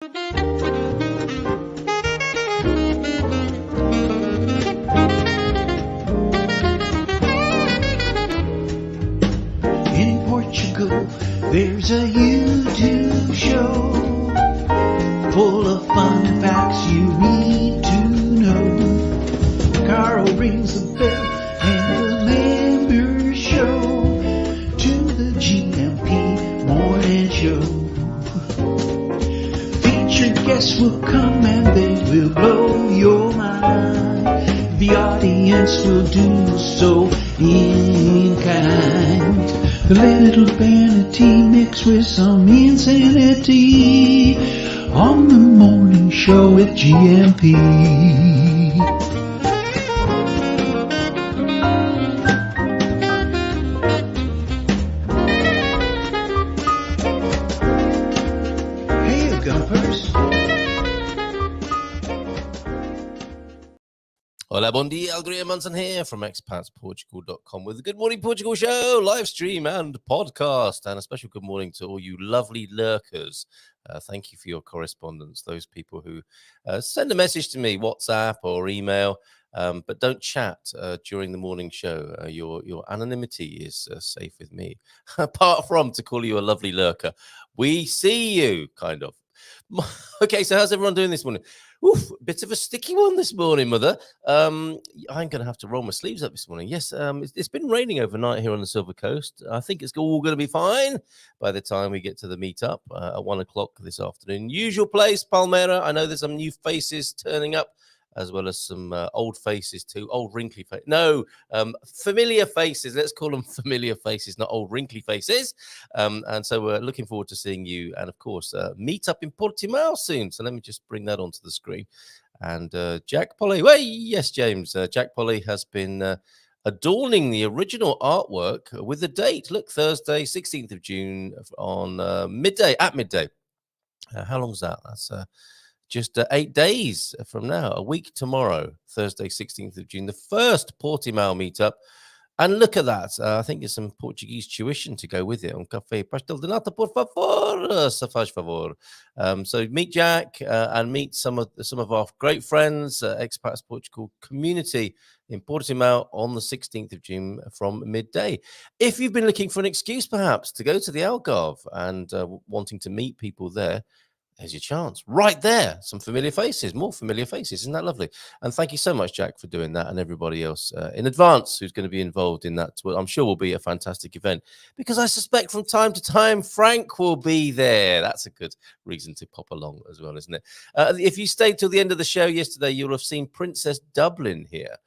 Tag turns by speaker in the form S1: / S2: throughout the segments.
S1: In Portugal, there's a YouTube show full of fun facts you need to know. Carl rings the bell and the members show to the GMP morning show. Featured guests will come and they will blow your mind. The audience will do so in kind. The little vanity mixed with some insanity on the morning show with GMP. Hey, Gumpers.
S2: Hola, bon dia, Algria Munson here from expatsportugal.com with the Good Morning Portugal show, live stream and podcast, and a special good morning to all you lovely lurkers. Thank you for your correspondence, those people who send a message to me, WhatsApp or email, but don't chat during the morning show. Your anonymity is safe with me, apart from to call you a lovely lurker. We see you, kind of. Okay, so how's everyone doing this morning? Oof, a bit of a sticky one this morning, Mother. I'm going to have to roll my sleeves up this morning. Yes, it's been raining overnight here on the Silver Coast. I think it's all going to be fine by the time we get to the meetup at 1 o'clock this afternoon. Usual place, Palmera. I know there's some new faces turning up, as well as some old faces too. Old wrinkly faces. No, familiar faces. Let's call them familiar faces, not old wrinkly faces. And so we're looking forward to seeing you. And of course, meet up in Portimao soon. So let me just bring that onto the screen. And Jack Polly. Well, yes, James. Jack Polly has been adorning the original artwork with the date. Look, Thursday, 16th of June on midday, at midday. How long is that? That's just 8 days from now, a week tomorrow, Thursday, 16th of June, the first Portimao meetup. And look at that. I think there's some Portuguese tuition to go with it. Un café pastel de nata, por favor. Se faz favor. So meet Jack and meet some of our great friends, Expats Portugal community in Portimao on the 16th of June from midday. If you've been looking for an excuse, perhaps, to go to the Algarve and wanting to meet people there, there's your chance right there. Some familiar faces, more familiar faces. Isn't that lovely? And thank you so much, Jack, for doing that, and everybody else in advance who's going to be involved in that. Well, I'm sure will be a fantastic event, because I suspect from time to time Frank will be there. That's a good reason to pop along as well, isn't it? If you stayed till the end of the show yesterday, you'll have seen Princess Dublin here.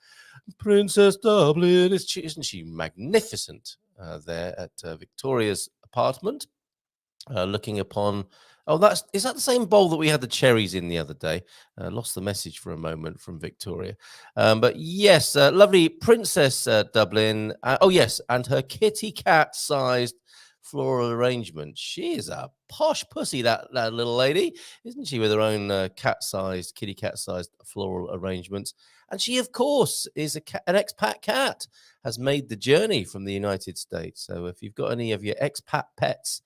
S2: Princess Dublin, isn't she magnificent there at Victoria's apartment, looking upon... Oh, is that the same bowl that we had the cherries in the other day? Lost the message for a moment from Victoria. But yes, lovely Princess Dublin. Oh, yes, and her kitty cat-sized floral arrangement. She is a posh pussy, that little lady, isn't she, with her own kitty cat-sized floral arrangements. And she, of course, is an expat cat, has made the journey from the United States. So if you've got any of your expats,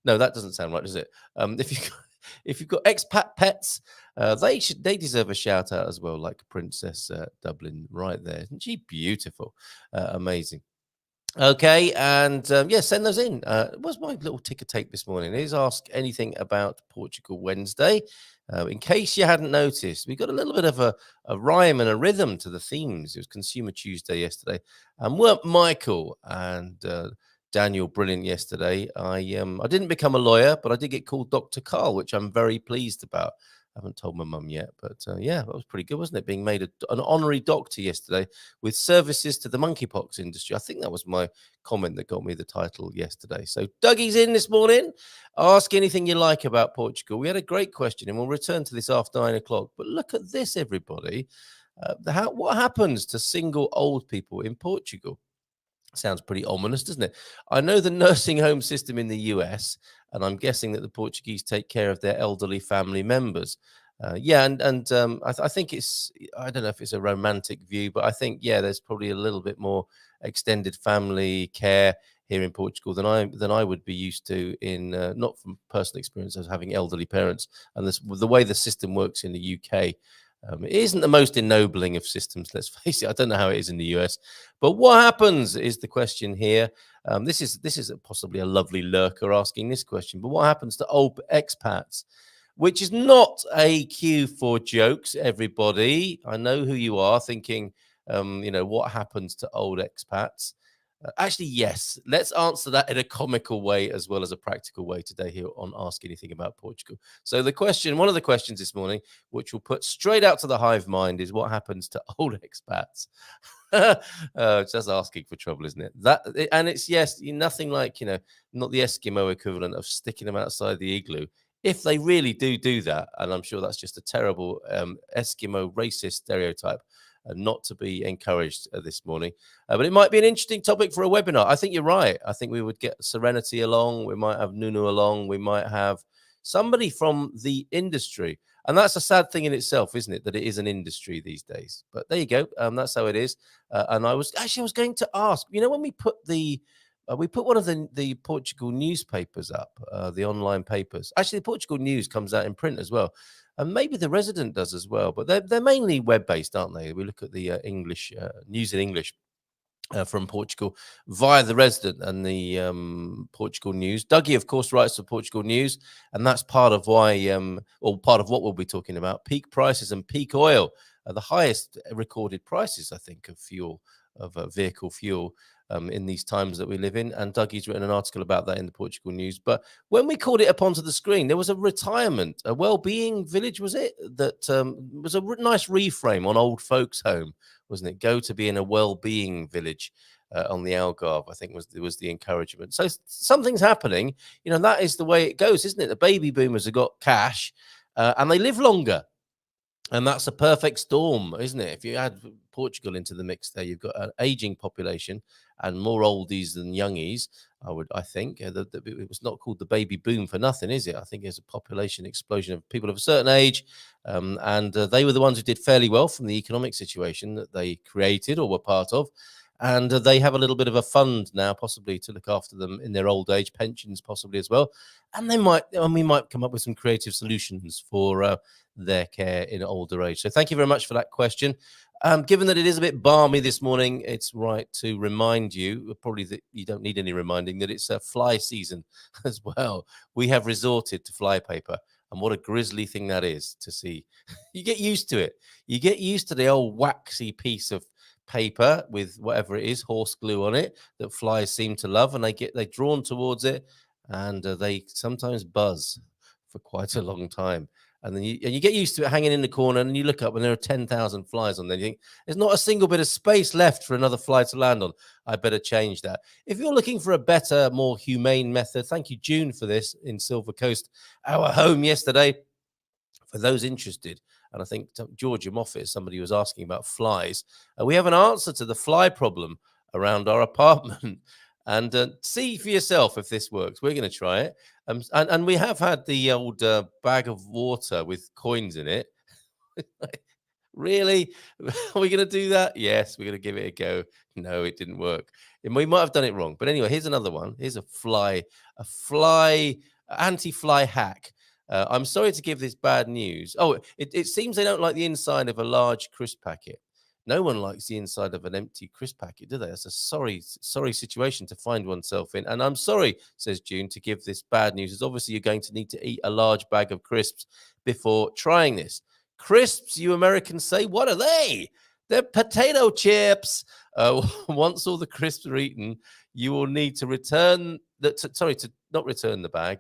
S2: no, that doesn't sound right, does it? If you've got expat pets, they deserve a shout out as well, like Princess Dublin right there. Isn't she beautiful? Amazing. Okay, and send those in. What's my little ticker tape this morning? Is Ask Anything About Portugal Wednesday. In case you hadn't noticed, we got a little bit of a rhyme and a rhythm to the themes. It was Consumer Tuesday yesterday, and weren't Michael and Daniel brilliant yesterday? I didn't become a lawyer, but I did get called Dr. Carl, which I'm very pleased about. I haven't told my mum yet, but yeah, that was pretty good, wasn't it? Being made an honorary doctor yesterday with services to the monkeypox industry. I think that was my comment that got me the title yesterday. So Dougie's in this morning. Ask anything you like about Portugal. We had a great question, and we'll return to this after 9 o'clock. But look at this, everybody. What happens to single old people in Portugal? Sounds pretty ominous, doesn't it? I know the nursing home system in the US, and I'm guessing that the Portuguese take care of their elderly family members. I think I don't know if it's a romantic view, but I think, there's probably a little bit more extended family care here in Portugal than I would be used to in not from personal experience as having elderly parents, and the way the system works in the UK. It isn't the most ennobling of systems, let's face it. I don't know how it is in the US, but what happens is the question here. This is possibly a lovely lurker asking this question, but what happens to old expats? Which is not a cue for jokes, everybody. I know who you are thinking, what happens to old expats? Actually, yes. Let's answer that in a comical way as well as a practical way today here on Ask Anything About Portugal. So one of the questions this morning, which we'll put straight out to the hive mind, is what happens to old expats? Just asking for trouble, isn't it? And it's nothing like not the Eskimo equivalent of sticking them outside the igloo. If they really do that, and I'm sure that's just a terrible Eskimo racist stereotype, not to be encouraged this morning. But it might be an interesting topic for a webinar. I think you're right. I think we would get Serenity along. We might have Nunu along. We might have somebody from the industry. And that's a sad thing in itself, isn't it? That it is an industry these days. But there you go. That's how it is. And I was going to ask, when we put one of the Portugal newspapers up, the online papers. Actually, the Portugal News comes out in print as well. And maybe the Resident does as well. But they're mainly web-based, aren't they? We look at the English news in English from Portugal via the Resident and the Portugal News. Dougie, of course, writes for Portugal News. And that's part of why, or part of what we'll be talking about. Peak prices and peak oil are the highest recorded prices, I think, of fuel, of vehicle fuel. In these times that we live in. And Dougie's written an article about that in the Portugal News. But when we called it up onto the screen, there was a retirement, a well-being village, was it? That was a nice reframe on old folks' home, wasn't it? Go to be in a well-being village on the Algarve, I think was the encouragement. So something's happening. That is the way it goes, isn't it? The baby boomers have got cash and they live longer. And that's a perfect storm, isn't it? If you add Portugal into the mix there, you've got an aging population and more oldies than youngies, I think. It was not called the baby boom for nothing, is it? I think there's a population explosion of people of a certain age. And they were the ones who did fairly well from the economic situation that they created or were part of. And they have a little bit of a fund now, possibly to look after them in their old age, pensions possibly as well. And we might come up with some creative solutions for their care in older age. So thank you very much for that question. Given that it is a bit balmy this morning, it's right to remind you, probably that you don't need any reminding, that it's a fly season as well. We have resorted to flypaper, and what a grisly thing that is to see. You get used to it. You get used to the old waxy piece of paper with whatever it is, horse glue on it, that flies seem to love, and they're drawn towards it, and they sometimes buzz for quite a long time. And then you get used to it hanging in the corner, and you look up and there are 10,000 flies on there. You think, there's not a single bit of space left for another fly to land on. I better change that. If you're looking for a better, more humane method, thank you, June, for this in Silver Coast, our home yesterday. For those interested, and I think Georgia Moffat is somebody who was asking about flies. We have an answer to the fly problem around our apartment. And see for yourself if this works. We're going to try it. And we have had the old bag of water with coins in it. Really? Are we going to do that? Yes, we're going to give it a go. No, it didn't work. We might have done it wrong. But anyway, here's another one. Here's a anti-fly hack. I'm sorry to give this bad news. Oh, it seems they don't like the inside of a large crisp packet. No one likes the inside of an empty crisp packet, do they? That's a sorry situation to find oneself in. And I'm sorry, says June, to give this bad news. As obviously you're going to need to eat a large bag of crisps before trying this. Crisps, you Americans say, what are they? They're potato chips. Once all the crisps are eaten, you will need to not return the bag.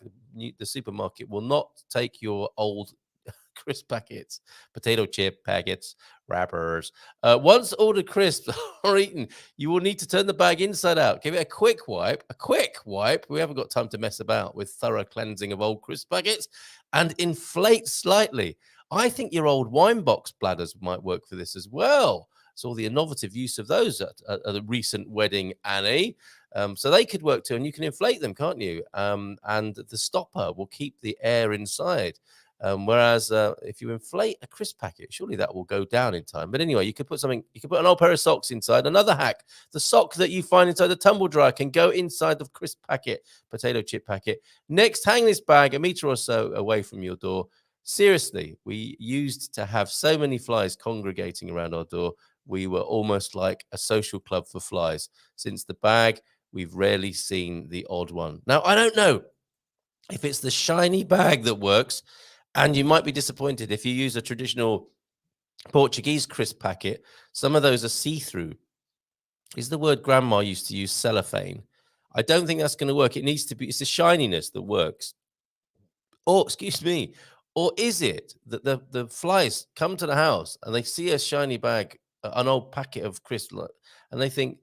S2: The supermarket will not take your old crisp packets, potato chip packets, wrappers. Once all the crisps are eaten, you will need to turn the bag inside out. Give it a quick wipe. We haven't got time to mess about with thorough cleansing of old crisp packets, and inflate slightly. I think your old wine box bladders might work for this as well. Saw the innovative use of those at a recent wedding, Annie. So they could work too, and you can inflate them, can't you? And the stopper will keep the air inside. Whereas if you inflate a crisp packet, surely that will go down in time. But anyway, you could put an old pair of socks inside. Another hack: the sock that you find inside the tumble dryer can go inside the crisp packet, potato chip packet. Next, hang this bag a meter or so away from your door. Seriously, we used to have so many flies congregating around our door. We were almost like a social club for flies. Since the bag, we've rarely seen the odd one. Now, I don't know if it's the shiny bag that works, and you might be disappointed if you use a traditional Portuguese crisp packet. Some of those are see-through. Is the word grandma used to use cellophane? I don't think that's going to work. It needs to be, it's the shininess that works. Or, excuse me, or is it that the flies come to the house and they see a shiny bag, an old packet of crisp, and they think,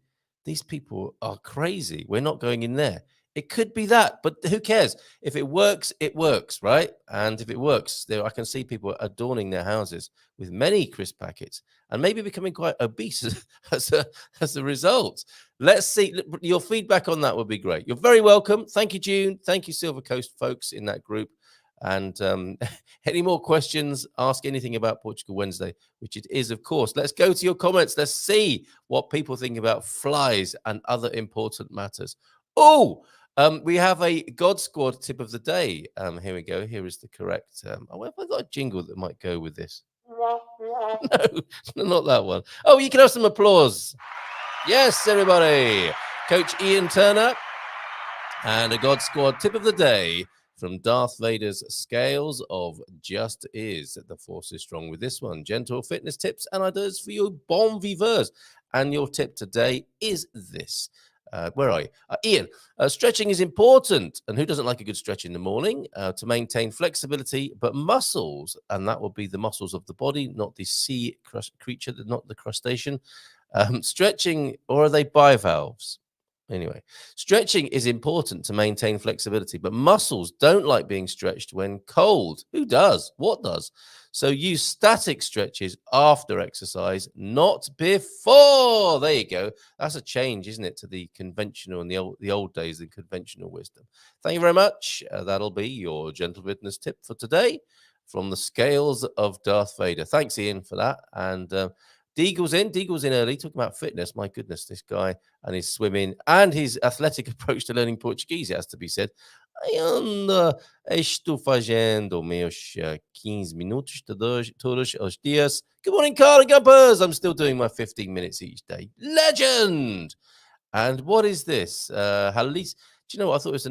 S2: these people are crazy. We're not going in there. It could be that, but who cares? If it works, right? And if it works, I can see people adorning their houses with many crisp packets and maybe becoming quite obese as a result. Let's see. Your feedback on that would be great. You're very welcome. Thank you, June. Thank you, Silver Coast folks in that group. And any more questions, ask anything about Portugal Wednesday, which it is, of course. Let's go to your comments. Let's see what people think about flies and other important matters. Oh, we have a God Squad tip of the day. Here we go. Here is the correct. Have I got a jingle that might go with this? No, not that one. Oh, you can have some applause. Yes, everybody. Coach Ian Turner and a God Squad tip of the day from Darth Vader's Scales of Just Is. The force is strong with this one. Gentle fitness tips and ideas for you bon viveurs. And your tip today is this. Where are you? Ian, stretching is important. And who doesn't like a good stretch in the morning? To maintain flexibility, but muscles, and that will be the muscles of the body, not the sea creature, not the crustacean. Stretching, or are they bivalves? Anyway, stretching is important to maintain flexibility, but muscles don't like being stretched when cold. Who does? What does? So use static stretches after exercise, not before. There you go. That's a change, isn't it, to the conventional and the old days, the conventional wisdom. Thank you very much. That'll be your gentle fitness tip for today from the Scales of Darth Vader. Thanks, Ian, for that. And Deagle's in early, talking about fitness. My goodness, this guy and his swimming and his athletic approach to learning Portuguese, it has to be said. Estou fazendo meus 15 minutos todos os dias. Good morning, Carla Gumpers. I'm still doing my 15 minutes each day. Legend! And what is this? Halisi. Do you know what? I thought it was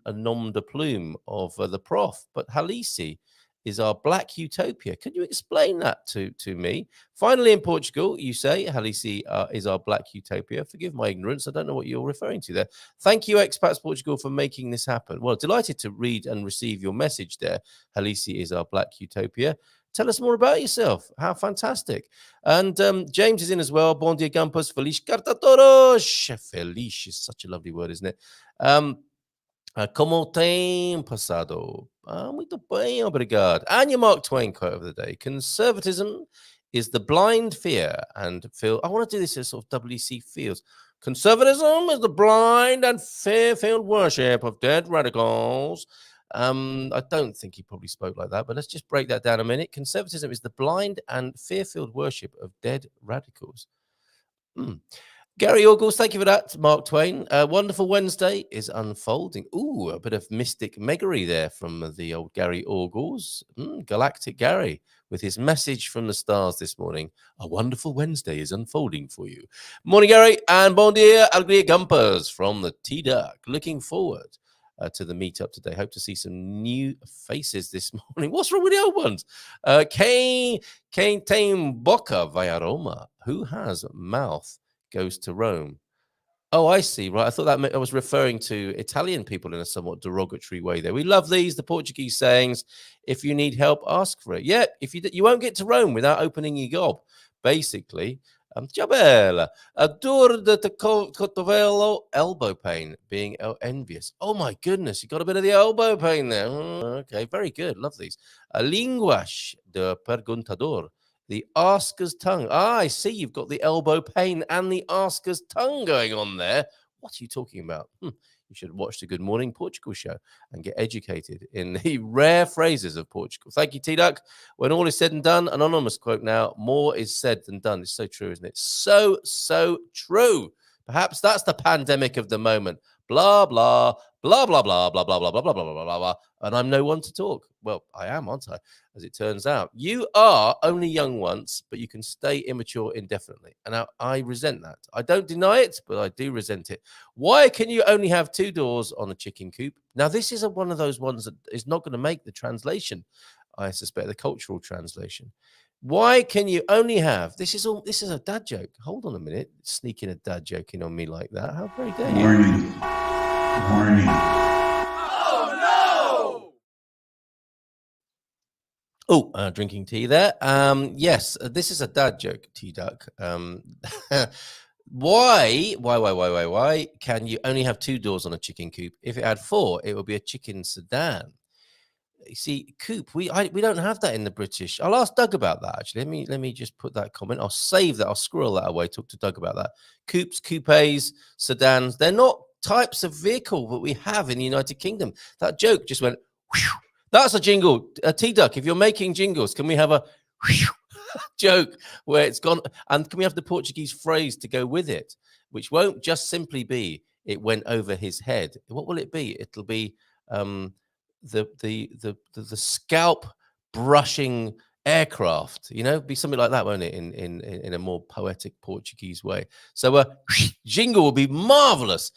S2: a nom de plume of the prof, but Halisi is our black utopia. Could you explain that to me? Finally, in Portugal, you say Halisi is our black utopia. Forgive my ignorance. I don't know what you're referring to there. Thank you, Expats Portugal, for making this happen. Well, delighted to read and receive your message there. Halisi is our black utopia. Tell us more about yourself. How fantastic. And James is in as well. Bom dia, Campos. Feliz carta todos. Feliz is such a lovely word, isn't it? Como tem passado? Muito bem, obrigado. And your Mark Twain quote of the day. Conservatism is the blind fear and feel. I want to do this as sort of W.C. Fields. Conservatism is the blind and fear-filled worship of dead radicals. I don't think he probably spoke like that, but let's just break that down a minute. Conservatism is the blind and fear-filled worship of dead radicals. Gary Orgles, thank you for that, Mark Twain. Wonderful Wednesday is unfolding. Ooh, a bit of mystic meggery there from the old Gary Orgles. Galactic Gary with his message from the stars this morning. A wonderful Wednesday is unfolding for you. Morning, Gary, and bon dia, alegria gumpers from the T-Duck. Looking forward to the meetup today. Hope to see some new faces this morning. What's wrong with the old ones? Quem tem boca vai a Roma. Who has mouth goes to Rome. Oh, I see. Right. I thought that I was referring to Italian people in a somewhat derogatory way there. We love these, the Portuguese sayings. If you need help, ask for it. Yeah, if you won't get to Rome without opening your gob, basically. Ciao a dor de cotovelo, elbow pain, being envious. Oh my goodness, you got a bit of the elbow pain there. Okay, very good. Love these. A linguash de perguntador. The asker's tongue. I see you've got the elbow pain and the asker's tongue going on there. What are you talking about? you should watch the Good Morning Portugal show and get educated in the rare phrases of Portugal. Thank you, T-Duck. When all is said and done, anonymous quote now, more is said than done. It's so true, isn't it? So true. Perhaps that's the pandemic of the moment. Blah, blah, blah, blah, blah, blah, blah, blah, blah, blah, blah, blah, blah, blah. And I'm no one to talk. Well, I am, aren't I? As it turns out. You are only young once, but you can stay immature indefinitely. And I resent that. I don't deny it, but I do resent it. Why can you only have 2 doors on a chicken coop? Now, this is one of those ones that is not going to make the translation, I suspect, the cultural translation. Why can you only have, this is a dad joke. Hold on a minute. Sneaking a dad joke in on me like that. How very dare you?
S1: Warning. Warning.
S2: Oh, drinking tea there. Yes, this is a dad joke, T-Duck. Why can you only have 2 doors on a chicken coop? If it had 4, it would be a chicken sedan. You see, coupe, we don't have that in the British. I'll ask Doug about that, actually. Let me just put that comment. I'll save that. I'll squirrel that away. Talk to Doug about that. Coupes, coupes, sedans, they're not types of vehicle that we have in the United Kingdom. That joke just went, whew. That's a jingle. T-Duck, if you're making jingles, can we have a whew joke where it's gone? And can we have the Portuguese phrase to go with it, which won't just simply be, it went over his head. What will it be? It'll be the scalp brushing aircraft, be something like that, won't it, in a more poetic Portuguese way. So jingle will be marvelous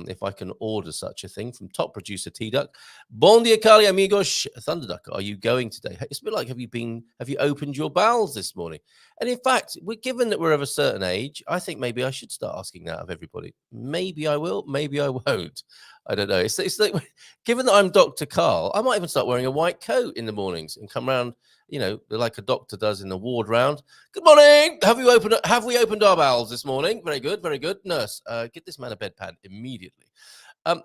S2: if I can order such a thing from top producer T-Duck. Bon dia, cari amigos. Thunderduck, are you going today? It's a bit like, have you opened your bowels this morning? And in fact, given that we're of a certain age, I think maybe I should start asking that of everybody. Maybe I will, maybe I won't. I don't know. It's like, given that I'm Dr. Carl, I might even start wearing a white coat in the mornings and come around, like a doctor does in the ward round. Good morning. Have we opened our bowels this morning? Very good, very good. Nurse, get this man a bedpan immediately.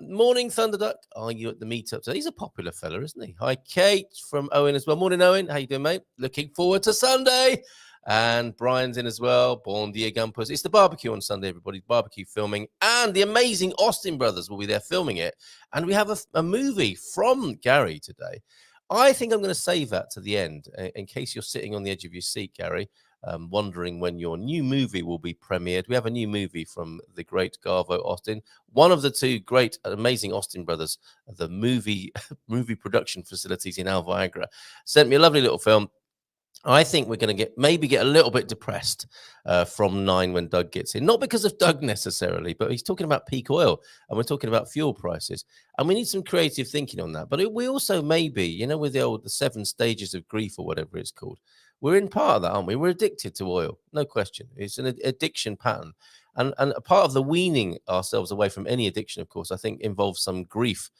S2: Morning, Thunderduck. Are you at the meetup today? He's a popular fella, isn't he? Hi, Kate from Owen as well. Morning, Owen. How you doing, mate? Looking forward to Sunday. And Brian's in as well. Bon dia, Gumpers. It's the barbecue on Sunday, everybody. Barbecue filming. And the amazing Austin brothers will be there filming it. And we have a movie from Gary today. I think I'm going to save that to the end in case you're sitting on the edge of your seat, Gary, wondering when your new movie will be premiered. We have a new movie from the great Garvo Austin, one of the 2 great, amazing Austin brothers, the movie production facilities in Alviagra, sent me a lovely little film. I think we're going to get a little bit depressed from 9 when Doug gets in. Not because of Doug necessarily, but he's talking about peak oil and we're talking about fuel prices. And we need some creative thinking on that. But we also maybe, with the 7 stages of grief or whatever it's called, we're in part of that, aren't we? We're addicted to oil, no question. It's an addiction pattern. And a part of the weaning ourselves away from any addiction, of course, I think involves some grief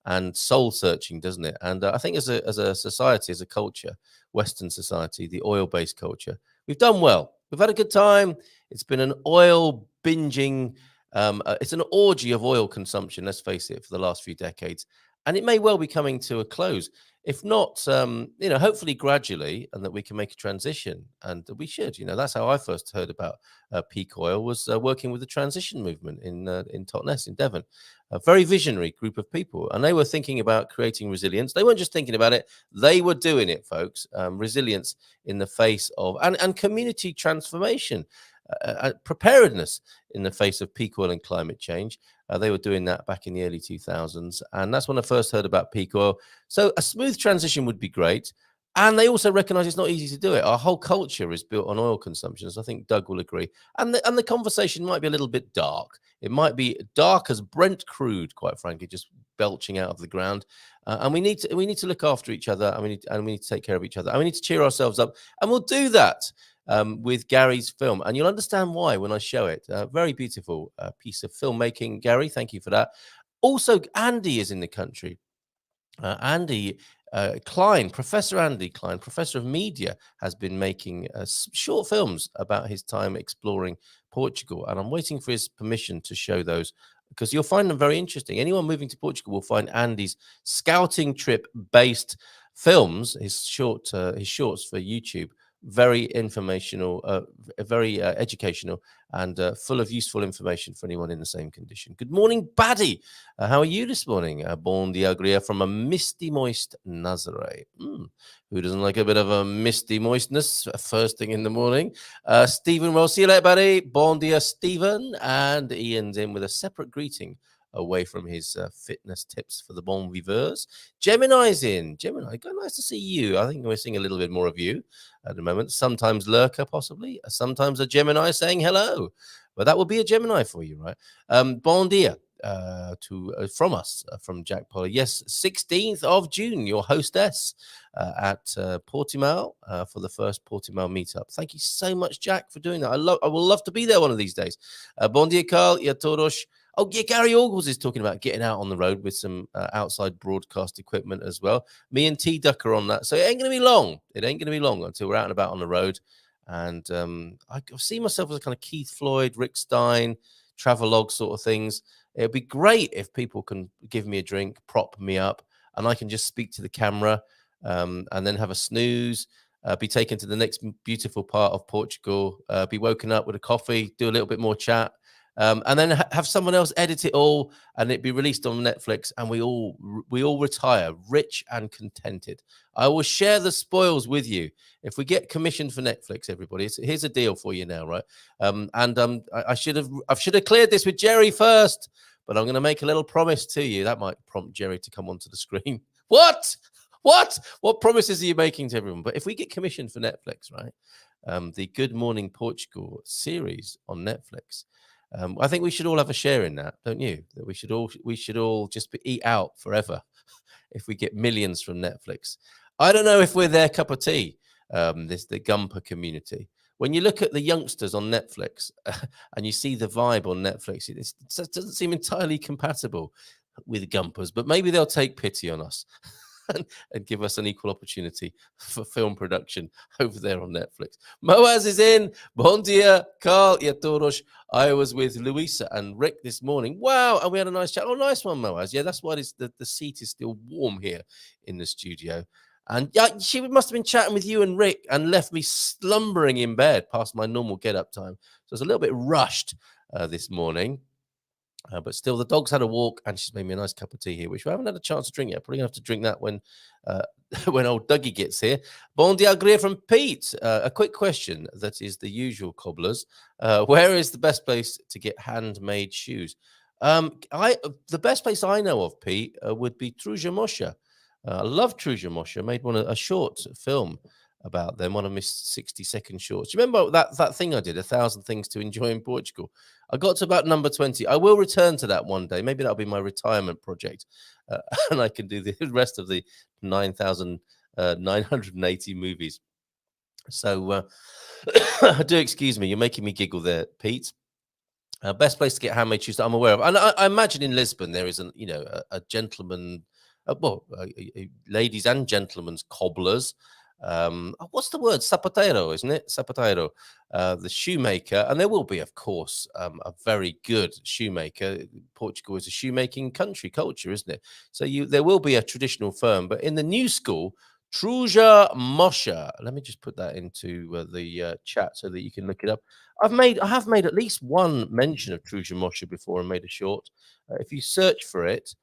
S2: and soul searching, doesn't it? And I think as a society, as a culture, Western society, the oil-based culture, we've done well. We've had a good time. It's been an oil binging, it's an orgy of oil consumption, let's face it, for the last few decades. And it may well be coming to a close. If not, hopefully gradually, and that we can make a transition. And we should, that's how I first heard about peak oil, was working with the transition movement in Totnes, in Devon. A very visionary group of people. And they were thinking about creating resilience. They weren't just thinking about it. They were doing it, folks. Resilience in the face of, and community transformation. Preparedness in the face of peak oil and climate change. They were doing that back in the early 2000s. And that's when I first heard about peak oil. So a smooth transition would be great. And they also recognize it's not easy to do it. Our whole culture is built on oil consumption. So I think Doug will agree. And the conversation might be a little bit dark. It might be dark as Brent crude, quite frankly, just belching out of the ground. And we need to look after each other. And we need to take care of each other. And we need to cheer ourselves up. And we'll do that with Gary's film. And you'll understand why when I show it. Very beautiful piece of filmmaking, Gary. Thank you for that. Also, Andy is in the country. Andy Klein, Professor Andy Klein, Professor of Media, has been making short films about his time exploring Portugal. And I'm waiting for his permission to show those, because you'll find them very interesting. Anyone moving to Portugal will find Andy's scouting trip-based films, his shorts for YouTube, very informational, very educational, and full of useful information for anyone in the same condition. Good morning, Baddy. How are you this morning? Bon dia gria from a misty moist Nazare. Who doesn't like a bit of a misty moistness first thing in the morning? Stephen, well, see you later, buddy. Bon dia, Stephen. And Ian's in with a separate greeting away from his fitness tips for the bon viveurs. Gemini's in. Gemini, nice to see you. I think we're seeing a little bit more of you at the moment. Sometimes lurker, possibly. Sometimes a Gemini saying hello. But that would be a Gemini for you, right? Bon dia. From us, from Jack Pollard. Yes, 16th of June, your hostess at Portimao for the first Portimao meetup. Thank you so much, Jack, for doing that. I will love to be there one of these days. Bon dia, Carl. Yeah, todos. Oh, yeah, Gary Orgles is talking about getting out on the road with some outside broadcast equipment as well. Me and T Duck are on that. So it ain't going to be long. It ain't going to be long until we're out and about on the road. And I see myself as a kind of Keith Floyd, Rick Stein, travelogue sort of things. It'd be great if people can give me a drink, prop me up, and I can just speak to the camera and then have a snooze, be taken to the next beautiful part of Portugal, be woken up with a coffee, do a little bit more chat, and then have someone else edit it all, and it be released on Netflix, and we all retire rich and contented. I will share the spoils with you if we get commissioned for Netflix. Everybody, here's a deal for you now, right? I should have cleared this with Jerry first, but I'm going to make a little promise to you that might prompt Jerry to come onto the screen. What promises are you making to everyone? But if we get commissioned for Netflix, right? The Good Morning Portugal series on Netflix. I think we should all have a share in that, don't you? That we should all just eat out forever if we get millions from Netflix. I don't know if we're their cup of tea. The Gumper community. When you look at the youngsters on Netflix and you see the vibe on Netflix, it doesn't seem entirely compatible with Gumpers. But maybe they'll take pity on us. And give us an equal opportunity for film production over there on Netflix. Moaz is in. Bon dia, Carl y todos. I was with Louisa and Rick this morning. Wow, and we had a nice chat. Oh, nice one, Moaz. Yeah, that's why the seat is still warm here in the studio. And yeah, she must have been chatting with you and Rick and left me slumbering in bed past my normal get-up time. So I was a little bit rushed this morning. But still, the dog's had a walk, and she's made me a nice cup of tea here, which we haven't had a chance to drink yet. Probably going to have to drink that when when old Dougie gets here. Bon dia gria from Pete. A quick question that is the usual cobblers. Where is the best place to get handmade shoes? The best place I know of, Pete, would be Truja Mosha. I love Truja Mosha. Made a short film about them, one of my 60-second shorts. Do you remember that thing I did, 1,000 Things to Enjoy in Portugal? I got to about number 20. I will return to that one day. Maybe that'll be my retirement project. And I can do the rest of the 9,980 movies. So do excuse me. You're making me giggle there, Pete. Best place to get handmade shoes that I'm aware of. And I imagine in Lisbon there is a gentleman, ladies and gentlemen's cobblers. What's the word? Zapatero, isn't it? Zapatero, the shoemaker. And there will be, of course, a very good shoemaker. Portugal is a shoemaking culture, isn't it? So there will be a traditional firm, but in the new school, Truja Mosha. Let me just put that into the chat so that you can look it up. I have made at least one mention of Truja Mosha before and made a short. If you search for it,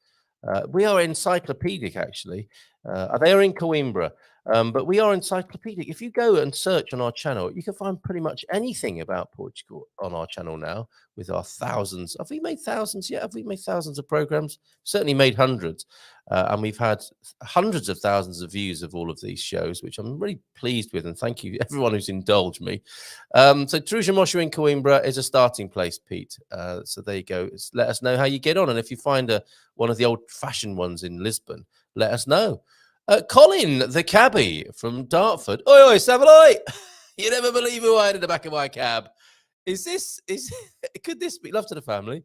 S2: we are encyclopedic, actually. They are in Coimbra. But we are encyclopedic. If you go and search on our channel, you can find pretty much anything about Portugal on our channel now with our thousands. Have we made thousands yet? Have we made thousands of programs? Certainly made hundreds. And we've had hundreds of thousands of views of all of these shows, which I'm really pleased with. And thank you, everyone who's indulged me. So Truja Mosha in Coimbra is a starting place, Pete. So there you go. Let us know how you get on. And if you find one of the old-fashioned ones in Lisbon, let us know. Colin, the cabbie from Dartford. Oi, oi, Savaloy! You never believe who I had in the back of my cab. Could this be love to the family?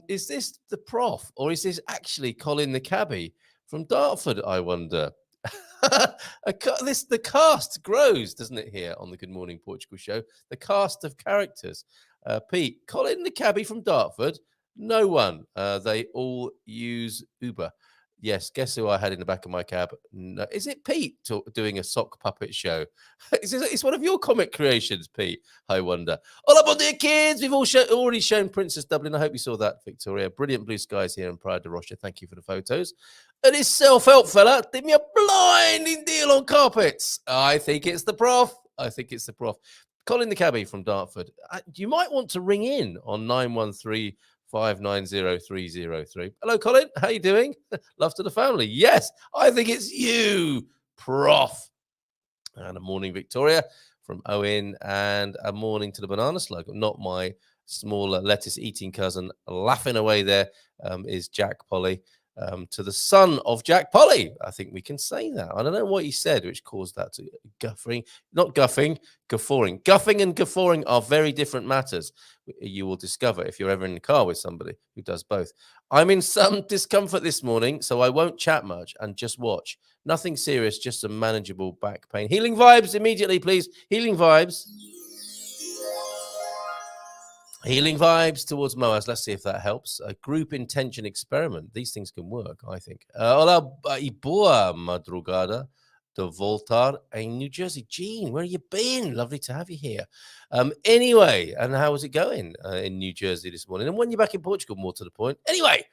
S2: Is this the prof, or is this actually Colin the cabbie from Dartford? I wonder. The cast grows, doesn't it, here on the Good Morning Portugal show? The cast of characters. Pete, Colin the cabbie from Dartford. No one. They all use Uber. Yes, guess who I had in the back of my cab? No, is it Pete doing a sock puppet show? It's one of your comic creations, Pete, I wonder. Hola, bon dia, kids. We've already shown Princess Dublin. I hope you saw that, Victoria. Brilliant blue skies here in Praia de Rocha. Thank you for the photos. And this self-help fella did me a blinding deal on carpets. I think it's the prof. Colin the cabbie from Dartford. You might want to ring in on 913 590-303. Hello, Colin. How you doing? Love to the family. Yes, I think it's you, Prof. And a morning, Victoria, from Owen, and a morning to the banana slug. Not my smaller lettuce-eating cousin laughing away there is Jack Polly. To the son of Jack Polly. I think we can say that. I don't know what he said, which caused that to guffing. Not guffing, guffawing. Guffing and guffawing are very different matters. You will discover if you're ever in the car with somebody who does both. I'm in some discomfort this morning, so I won't chat much and just watch. Nothing serious, just some manageable back pain. Healing vibes immediately, please. Healing vibes. Healing vibes towards Moaz. Let's see if that helps. A group intention experiment. These things can work, I think. Hola, boa madrugada de voltar in New Jersey. Gene, where have you been? Lovely to have you here. Anyway, and how was it going in New Jersey this morning? And when you're back in Portugal, more to the point. Anyway,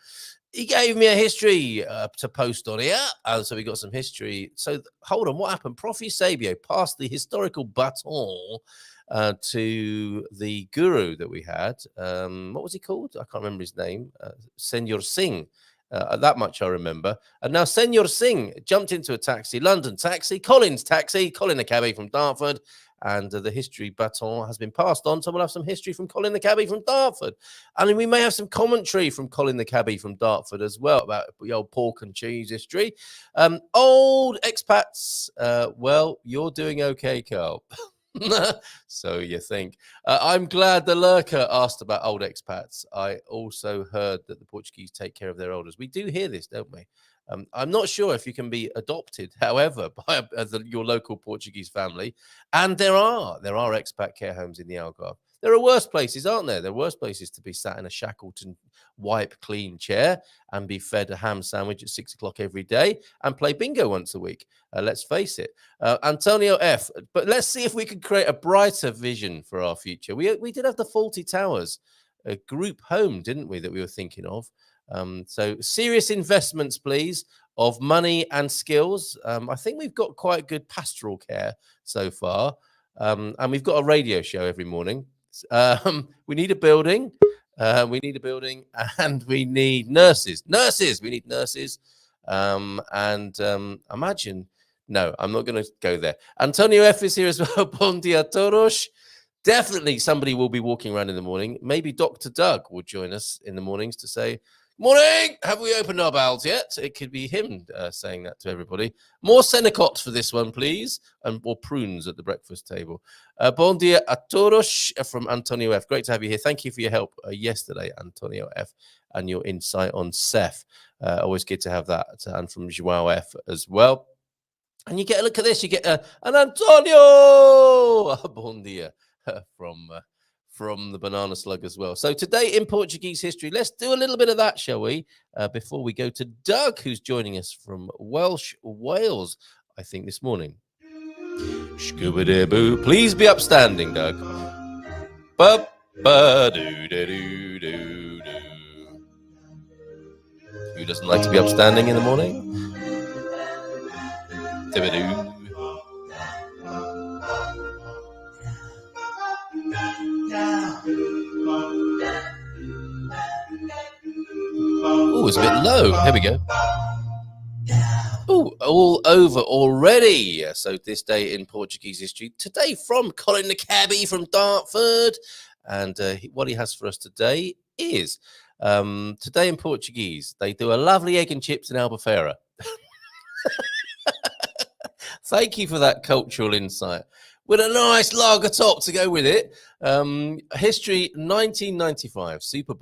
S2: he gave me a history to post on here. And so we got some history. So hold on, what happened? Prof. Eusebio passed the historical baton to the guru that we had. What was he called? I can't remember his name. Senor Singh. That much I remember. And now Senor Singh jumped into a taxi, London taxi, Colin's taxi, Colin the cabbie from Dartford. And the history baton has been passed on. So we'll have some history from Colin the cabbie from Dartford. And we may have some commentary from Colin the cabbie from Dartford as well about the old pork and cheese history. Old expats. Well, you're doing okay, Carl. So you think. I'm glad the lurker asked about old expats. I also heard that the Portuguese take care of their elders. We do hear this, don't we? I'm not sure if you can be adopted, however, by your local Portuguese family. And there are expat care homes in the Algarve. There are worse places, aren't there? There are worse places to be sat in a Shackleton wipe clean chair and be fed a ham sandwich at 6 o'clock every day and play bingo once a week. Let's face it. Antonio F. But let's see if we can create a brighter vision for our future. We did have the Faulty Towers, a group home, didn't we, that we were thinking of. So serious investments, please, of money and skills. I think we've got quite good pastoral care so far. And we've got a radio show every morning. We need a building. And we need nurses. We need nurses. Imagine. No, I'm not going to go there. Antonio F is here as well. Bon dia todos. Definitely somebody will be walking around in the morning. Maybe Dr. Doug will join us in the mornings to say, morning, have we opened our bowels yet? It could be him saying that to everybody. More Senecot for this one, please. Or prunes at the breakfast table. Bon dia a todos from Antonio F. Great to have you here. Thank you for your help yesterday, Antonio F. And your insight on Seth. Always good to have that. And from Joao F. as well. And you get a look at this. You get an Antonio. Bon dia from the banana slug as well. So today in Portuguese history, let's do a little bit of that, shall we? Before we go to Doug, who's joining us from Wales, I think, this morning. Scooby-Doo. Please be upstanding, Doug. Ba-ba-doo-doo-doo-doo. Who doesn't like to be upstanding in the morning? Dibba-doo. Oh, it's a bit low. Here we go. Oh, all over already. So this day in Portuguese history. Today from Colin the cabbie from Dartford. And what he has for us today is, today in Portuguese, they do a lovely egg and chips in Albufeira. Thank you for that cultural insight. With a nice lager top to go with it. History 1995, Super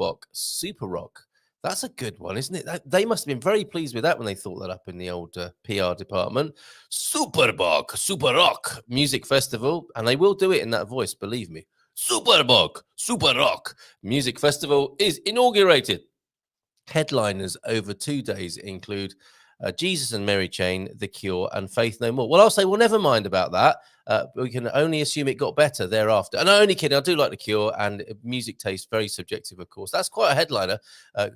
S2: Rock. That's a good one, isn't it? They must have been very pleased with that when they thought that up in the old PR department. Super Rock Music Festival. And they will do it in that voice, believe me. Super Rock Music Festival is inaugurated. Headliners over 2 days include Jesus and Mary Chain, The Cure, and Faith No More. Well, I'll say, well, never mind about that. We can only assume it got better thereafter. And I'm only kidding. I do like The Cure, and music taste very subjective, of course. That's quite a headliner,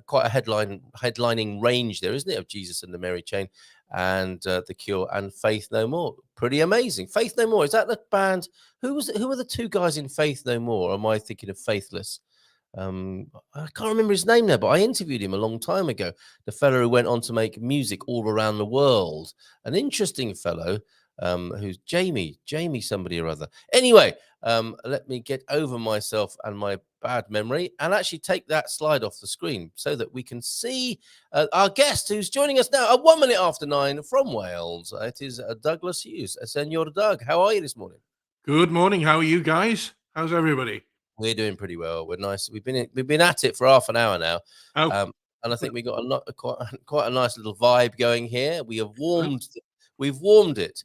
S2: quite a headlining range there, isn't it? Of Jesus and the Mary Chain, and The Cure, and Faith No More. Pretty amazing. Faith No More, is that the band? Who were the two guys in Faith No More? Or am I thinking of Faithless? I can't remember his name now, but I interviewed him a long time ago. The fellow who went on to make music all around the world. An interesting fellow, who's Jamie somebody or other. Anyway, let me get over myself and my bad memory and actually take that slide off the screen so that we can see our guest who's joining us now at 1 minute after 9 from Wales. It is Douglas Hughes. Senor Doug, how are you this morning?
S3: Good morning. How are you guys? How's everybody?
S2: We're doing pretty well. We're nice. We've been at it for half an hour now,
S3: Oh,
S2: and I think we got quite a nice little vibe going here. We've warmed it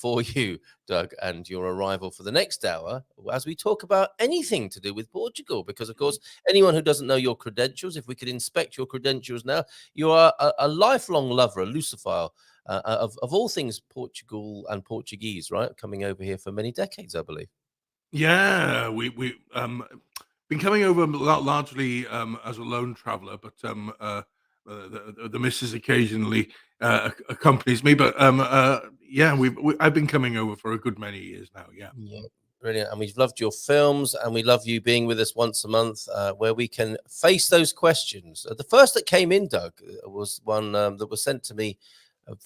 S2: for you, Doug, and your arrival for the next hour as we talk about anything to do with Portugal. Because of course, anyone who doesn't know your credentials, if we could inspect your credentials now, you are a lifelong lover, a Lusophile of all things Portugal and Portuguese, right? Coming over here for many decades, I believe.
S3: yeah. We been coming over largely as a lone traveller, but the missus occasionally accompanies me. But yeah, I've been coming over for a good many years now. Yeah.
S2: Yeah, brilliant. And we've loved your films, and we love you being with us once a month, where we can face those questions. The first that came in, Doug, was one that was sent to me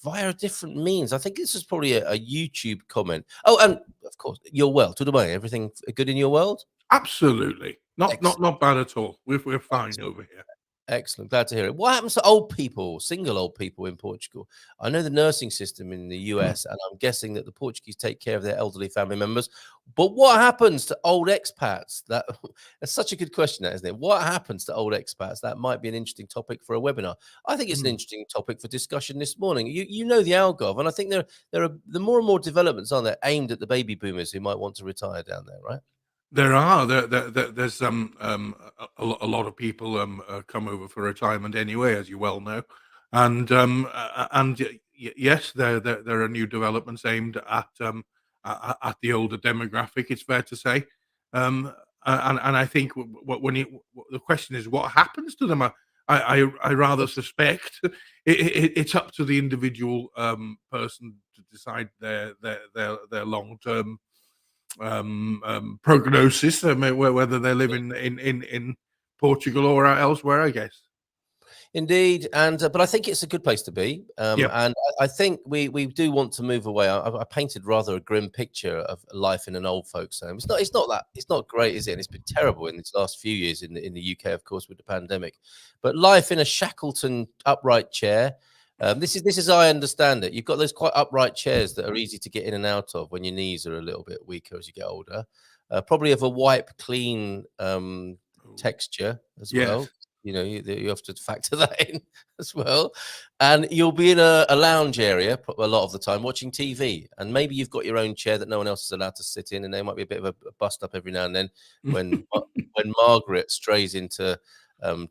S2: via different means. I think this was probably a YouTube comment. Oh, and of course, you're well. To the way, everything good in your world?
S3: Absolutely. Not bad at all. We're fine
S2: Excellent.
S3: over here.
S2: Excellent. Glad to hear it. What happens to old people, single old people in Portugal? I know the nursing system in the US, and I'm guessing that the Portuguese take care of their elderly family members. But what happens to old expats? That's such a good question, that, isn't it? What happens to old expats? That might be an interesting topic for a webinar. I think it's an interesting topic for discussion this morning. You know the Algarve, and I think there are the more and more developments on there aimed at the baby boomers who might want to retire down there, right?
S3: There's a lot of people come over for retirement anyway, as you well know, and yes, there are new developments aimed at the older demographic. It's fair to say, and I think the question is what happens to them. I rather suspect it's up to the individual person to decide their long term prognosis, whether they live in Portugal or elsewhere, I guess.
S2: Indeed, and but I think it's a good place to be, and I think we do want to move away. I painted rather a grim picture of life in an old folks' home. It's not great, is it? And it's been terrible in these last few years in the UK, of course, with the pandemic. But life in a Shackleton upright chair. This is how I understand it. You've got those quite upright chairs that are easy to get in and out of when your knees are a little bit weaker as you get older. Probably of a wipe clean texture as well. You know, you have to factor that in as well. And you'll be in a lounge area a lot of the time watching TV. And maybe you've got your own chair that no one else is allowed to sit in. And there might be a bit of a bust up every now and then when Margaret strays into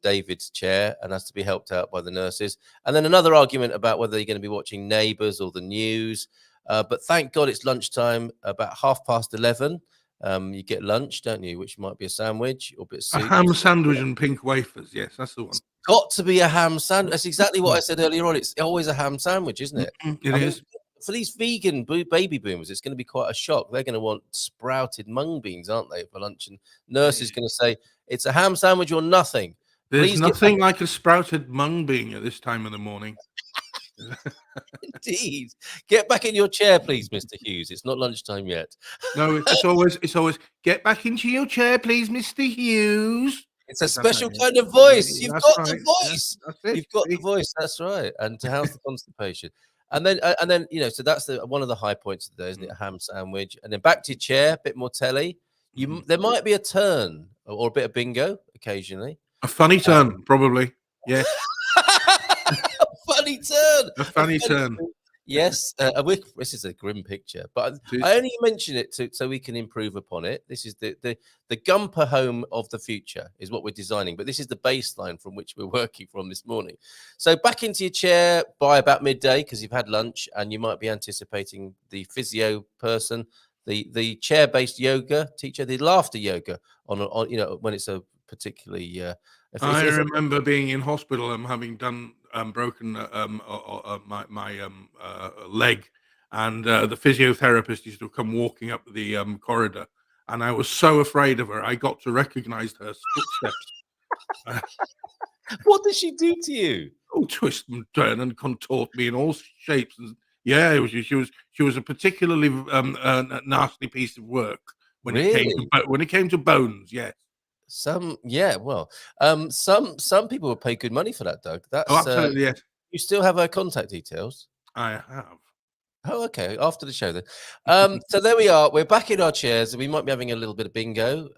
S2: David's chair and has to be helped out by the nurses. And then another argument about whether you're going to be watching Neighbours or the news. But thank God it's lunchtime, about 11:30. You get lunch, don't you? Which might be a sandwich or a bit of soup.
S3: A ham sandwich and pink wafers. Yes, that's the one.
S2: It's got to be a ham sandwich. That's exactly what I said earlier on. It's always a ham sandwich, isn't it?
S3: It is.
S2: For these vegan baby boomers, it's going to be quite a shock. They're going to want sprouted mung beans, aren't they, for lunch? And nurse is going to say, it's a ham sandwich or nothing.
S3: There's nothing like a sprouted mung bean at this time of the morning.
S2: Indeed. Get back in your chair, please, Mr. Hughes. It's not lunchtime yet.
S3: No, it's always get back into your chair, please, Mr. Hughes.
S2: It's a special kind of voice. You've got the voice. You've got the voice. That's right. And how's the constipation? And then you know, so that's one of the high points of the day, isn't it? A ham sandwich, and then back to your chair, a bit more telly. There might be a turn or a bit of bingo occasionally.
S3: A funny turn, probably. Yes.
S2: Funny turn.
S3: A funny turn.
S2: Yes, this is a grim picture, but
S3: It
S2: I
S3: is.
S2: only mention it so we can improve upon it. This is the Gumper home of the future is what we're designing, but this is the baseline from which we're working from this morning. So back into your chair by about midday because you've had lunch and you might be anticipating the physio person, the chair-based yoga teacher, the laughter yoga on when it's a particularly
S3: I
S2: if
S3: remember being in hospital and having done broken my leg, and the physiotherapist used to come walking up the corridor, and I was so afraid of her. I got to recognize her footsteps.
S2: what does she do to you?
S3: Oh, twist and turn and contort me in all shapes. And yeah, she was a particularly nasty piece of work when it came
S2: Really?
S3: to bones. Yes.
S2: Some people would pay good money for that, Doug.
S3: Oh,
S2: That's
S3: absolutely. Yes,
S2: you still have her contact details.
S3: I have.
S2: Oh, okay. After the show, then. So there we are. We're back in our chairs. We might be having a little bit of bingo.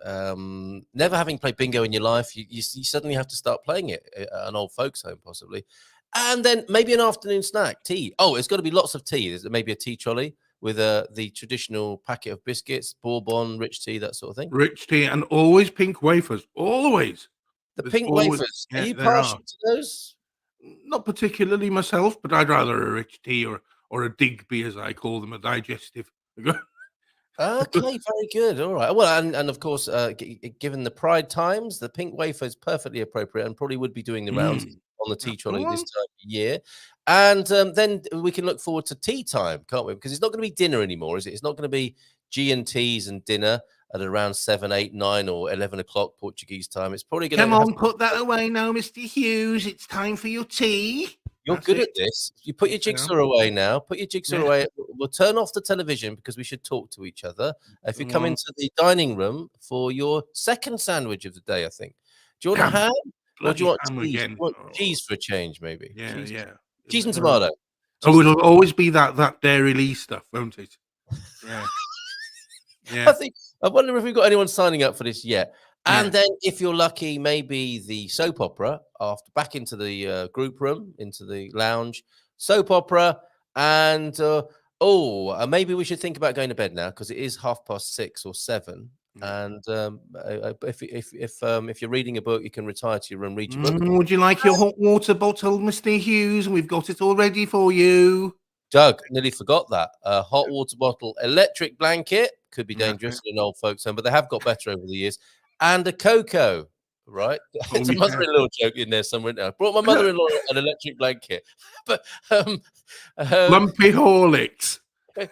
S2: Never having played bingo in your life, you suddenly have to start playing it at an old folks' home, possibly, and then maybe an afternoon snack, tea. Oh, it's got to be lots of tea. There's maybe a tea trolley with the traditional packet of biscuits, bourbon, rich tea, that sort of thing.
S3: Rich tea and always pink wafers. Always.
S2: The
S3: There's
S2: pink
S3: always,
S2: wafers. Are
S3: yeah,
S2: you
S3: there
S2: partial
S3: are.
S2: to those?
S3: Not particularly myself, but I'd rather a rich tea or a Digby, as I call them, a digestive.
S2: Okay, very good. All right. Well, and of course, given the Pride times, the pink wafer is perfectly appropriate and probably would be doing the rounds on the tea
S3: That's the
S2: trolley this
S3: one.
S2: time of year. And then we can look forward to tea time, can't we? Because it's not going to be dinner anymore, is it? It's not going to be G and T's and dinner at around 7, 8, 9, or 11 o'clock Portuguese time. It's probably going
S3: Come
S2: to have.
S3: on, put that away now, Mr. Hughes. It's time for your tea.
S2: You're
S3: That's
S2: good
S3: it.
S2: at this. You put your
S3: Yes, I am.
S2: jigsaw away now. Put your jigsaw
S3: Yeah.
S2: away. We'll turn off the television because we should talk to each other. If you
S3: Go
S2: come
S3: on.
S2: into the dining room for your second sandwich of the day, I think. Do you want
S3: Ham.
S2: ham or do you
S3: Bloody
S2: want
S3: ham
S2: cheese?
S3: again.
S2: You want
S3: Oh,
S2: cheese for a change, maybe?
S3: yeah, yeah.
S2: Cheese and
S3: Uh,
S2: tomato.
S3: Oh,
S2: Cheese and
S3: it'll always be that Dairy Lee stuff, won't it? Yeah.
S2: I
S3: Yeah.
S2: wonder if we've got anyone signing up for this yet. And
S3: Yeah.
S2: then, if you're lucky, maybe the soap opera back into the group room, into the lounge, soap opera, and maybe we should think about going to bed now because it is 6:30 or 7.
S3: Yeah.
S2: And if you're reading a book, you can retire to your room, read your book.
S3: Would you like your hot water bottle, Mr. Hughes? We've got it all ready for you.
S2: Doug, nearly forgot that. A hot water bottle, electric blanket, could be
S3: Okay.
S2: dangerous in an old folks' home, but they have got better over the years. And a cocoa, right? It's a
S3: yeah.
S2: mother-in-law joke in there somewhere now. Brought my mother-in-law an electric blanket. But
S3: Lumpy Horlicks.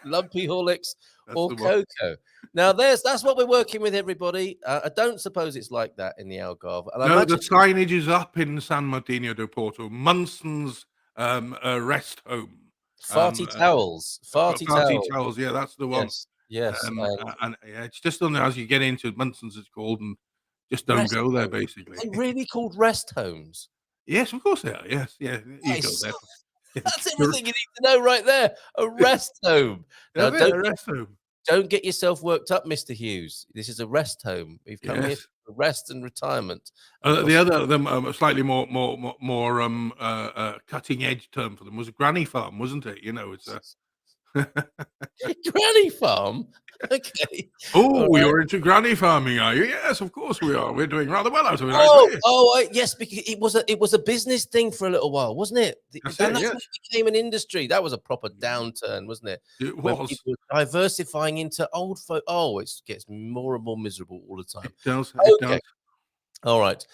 S2: Lumpy Horlicks
S3: That's
S2: or
S3: the one.
S2: cocoa. Now, that's what we're working with, everybody. I don't suppose it's like that in the Algarve. And I
S3: No,
S2: imagine
S3: the signage is up in San Martino de Porto, Munson's rest home.
S2: farty towels. Farty
S3: Party
S2: towels.
S3: towels, yeah, that's the one.
S2: Yes.
S3: And yeah, it's just on there as you get into Munson's, it's called, and just don't
S2: Rest
S3: go there,
S2: home.
S3: basically.
S2: They really called rest homes.
S3: Yes, of course they are. Yes, yeah, you go there.
S2: That's everything you need to know right there. A rest home. Now,
S3: That's it, a rest home.
S2: don't get yourself worked up, Mr. Hughes. This is a rest home. We've come here
S3: Yes.
S2: for rest and retirement.
S3: The other, slightly more cutting edge term for them was a granny farm, wasn't it? You know, it's
S2: Granny farm. Okay.
S3: Oh,
S2: All
S3: you're into granny farming, are you? Yes, of course we are. We're doing rather well out of it.
S2: Yes, because it was a business thing for a little while, wasn't it?
S3: That's
S2: And
S3: it,
S2: that's
S3: yes.
S2: when it became an industry. That was a proper downturn, wasn't it?
S3: It
S2: When
S3: was.
S2: people were diversifying into old folk. Oh, it gets more and more miserable all the time.
S3: It does. It
S2: Okay.
S3: does.
S2: All right.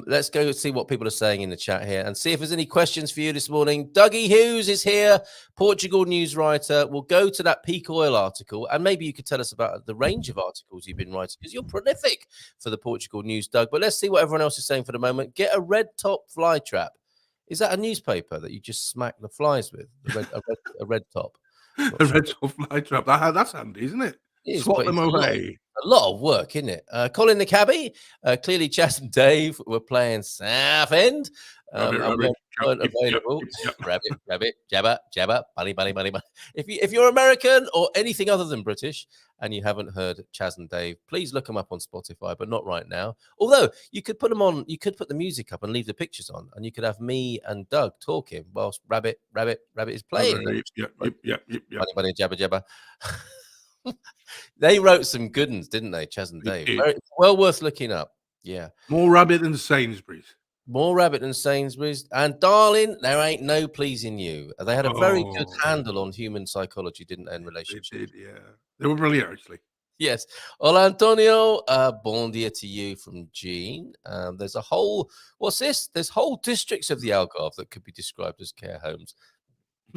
S2: Let's go see what people are saying in the chat here and see if there's any questions for you this morning. Dougie Hughes is here, Portugal news writer. We'll go to that peak oil article and maybe you could tell us about the range of articles you've been writing because you're prolific for the Portugal news, Doug. But let's see what everyone else is saying for the moment. Get a red top fly trap. Is that a newspaper that you just smack the flies with? A red top.
S3: A red top fly trap. That's handy, isn't it?
S2: It is,
S3: Swat
S2: but
S3: them
S2: it's a lot.
S3: away.
S2: A lot of work, isn't it? Colin the cabbie, clearly Chas and Dave were playing Southend.
S3: Rabbit,
S2: And
S3: rabbit,
S2: weren't
S3: yep, yep,
S2: available.
S3: yep.
S2: Rabbit, rabbit, jabber, jabber, bunny, bunny, bunny, bunny. If you're American or anything other than British and you haven't heard Chas and Dave, please look them up on Spotify, but not right now. Although you could put them on, you could put the music up and leave the pictures on, and you could have me and Doug talking whilst Rabbit, rabbit, rabbit is playing.
S3: Yep, yep, yep, yep.
S2: Bunny, bunny, jabber, jabber. They wrote some good ones, didn't they, Chas and Dave? Very, well worth looking up. Yeah.
S3: More rabbit than Sainsbury's.
S2: More rabbit than Sainsbury's. And darling, there ain't no pleasing you. They had a very good handle on human psychology, didn't they, in relationships?
S3: They did, yeah. They were brilliant, actually.
S2: Yes. Hola, Antonio. Bon dia to you from Jean. There's a whole, what's this? There's whole districts of the Algarve that could be described as care homes.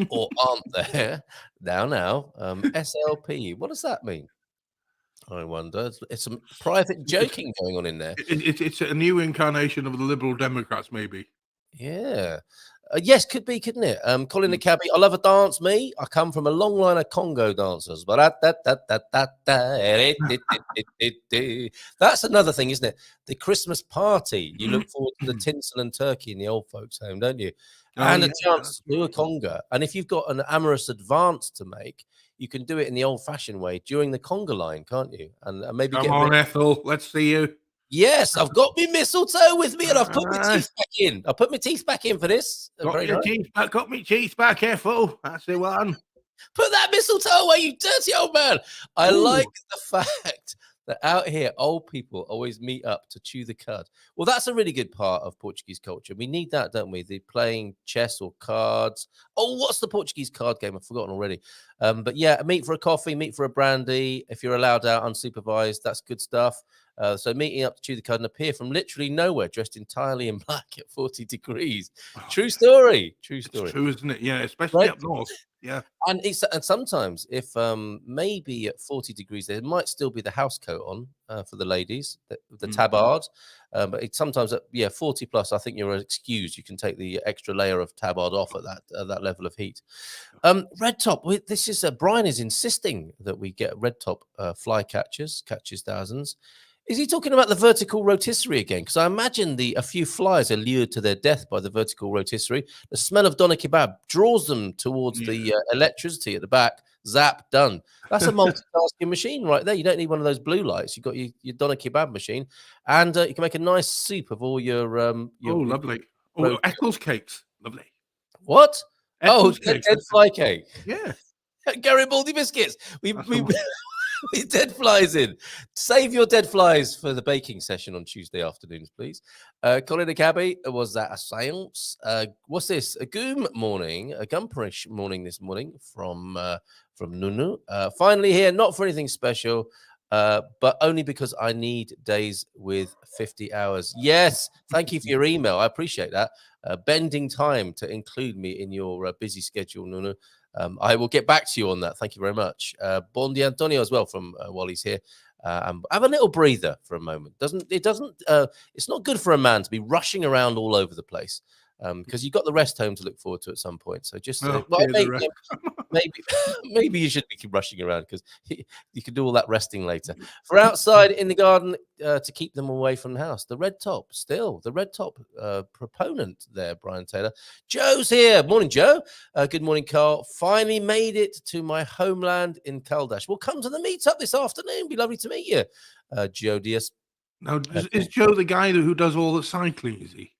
S2: Or aren't there? Now. SLP. What does that mean? I wonder. It's some private joking going on in there.
S3: It's a new incarnation of the Liberal Democrats, maybe.
S2: Yeah. Yes, could be, couldn't it? Colin the cabbie, I love a dance, me. I come from a long line of Congo dancers. That's another thing, isn't it? The Christmas party. You look forward to the tinsel and turkey in the old folks' home, don't you? And a chance to do a conga. And if you've got an amorous advance to make, you can do it in the old-fashioned way during the conga line, can't you? And maybe
S3: come on, Ethel. Let's see you.
S2: Yes, I've got my mistletoe with me, and I've put my teeth back in. I put my teeth back in for this.
S3: Got my teeth back, Ethel. That's the one.
S2: Put that mistletoe away, you dirty old man. I like the fact that out here, old people always meet up to chew the cud. Well, that's a really good part of Portuguese culture. We need that, don't we? The playing chess or cards. Oh, what's the Portuguese card game? I've forgotten already. But yeah, meet for a coffee, meet for a brandy. If you're allowed out unsupervised, that's good stuff. So meeting up to chew the cud and appear from literally nowhere, dressed entirely in black at 40 degrees. True story. True story.
S3: It's true, isn't it? Yeah, especially up north. Yeah.
S2: And sometimes if maybe at 40 degrees, there might still be the house coat on for the ladies, the tabard. But it's sometimes at 40 plus, I think you're excused. You can take the extra layer of tabard off at that level of heat. Red top. This is Brian is insisting that we get red top fly catches thousands. Is he talking about the vertical rotisserie again? Because I imagine a few flies are lured to their death by the vertical rotisserie. The smell of doner kebab draws them towards the electricity at the back. Zap, done. That's a multitasking machine right there. You don't need one of those blue lights. You've got your doner kebab machine, and you can make a nice soup of all your
S3: lovely. Oh, Eccles cakes. Lovely.
S2: What?
S3: Eccles
S2: dead fly cake.
S3: Yeah.
S2: Garibaldi biscuits. We dead flies in. Save your dead flies for the baking session on Tuesday afternoons, please. Colin the cabbie, was that a seance? What's this? A gumperish morning this morning from Nunu. Finally here, not for anything special, but only because I need days with 50 hours. Yes, thank you for your email. I appreciate that. Bending time to include me in your busy schedule, Nunu. I will get back to you on that. Thank you very much. Bon dia, Antonio, as well, from while he's here. Have a little breather for a moment. It's not good for a man to be rushing around all over the place, because you've got the rest home to look forward to at some point. So just maybe you should be rushing around, because you can do all that resting later. For outside in the garden, to keep them away from the house. The red top proponent there, Brian Taylor. Joe's here. Morning, Joe. Good morning, Carl. Finally made it to my homeland in Caldash. We'll come to the meetup this afternoon. Be lovely to meet you, Joe Diaz.
S3: Now, is Joe the guy who does all the cycling? Is he?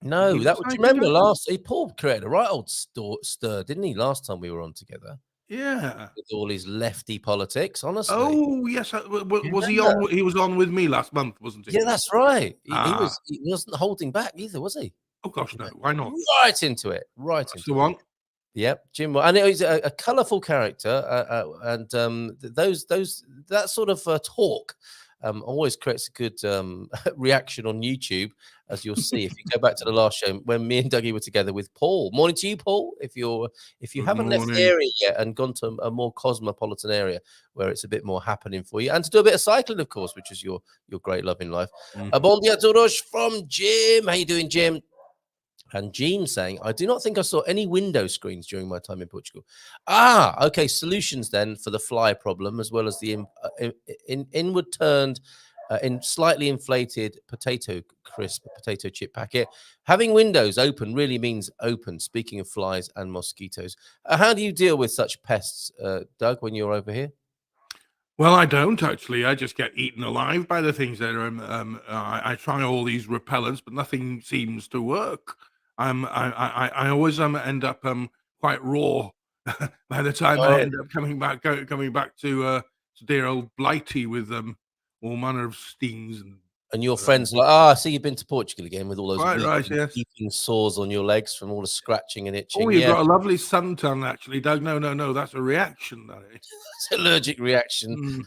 S2: No, remember Paul created a right old stir, didn't he? Last time we were on together.
S3: Yeah,
S2: with all his lefty politics, honestly.
S3: Oh yes, was he on? He was on with me last month, wasn't he?
S2: Yeah, that's right. He wasn't holding back either, was he?
S3: Oh gosh, no. Why not?
S2: Right into it. That's
S3: the one.
S2: Yep, Jim, and it was a colourful character, and that sort of talk always creates a good reaction on YouTube, as you'll see if you go back to the last show when me and Dougie were together with Paul. Morning to you, Paul. If you haven't left the area yet and gone to a more cosmopolitan area where it's a bit more happening for you, and to do a bit of cycling, of course, which is your great love in life. Bon dia todos from Jim. How you doing, Jim? And Jean saying, I do not think I saw any window screens during my time in Portugal. Ah, okay. Solutions then for the fly problem, as well as the inward turned, in slightly inflated potato chip packet. Having windows open really means open. Speaking of flies and mosquitoes, how do you deal with such pests, Doug, when you're over here?
S3: Well, I don't actually. I just get eaten alive by the things that are. I try all these repellents, but nothing seems to work. I always end up quite raw by the time I
S2: Oh,
S3: end up coming back to dear old Blighty with all manner of stings
S2: and your
S3: um,
S2: friends are like, I see you've been to Portugal again with all those
S3: quite right,
S2: weeping,
S3: yes.
S2: weeping sores on your legs from all the scratching and
S3: Oh,
S2: itching.
S3: you've
S2: Yeah,
S3: got a lovely suntan, actually, Doug. No, that's a reaction, that is.
S2: it's allergic reaction.
S3: Mm.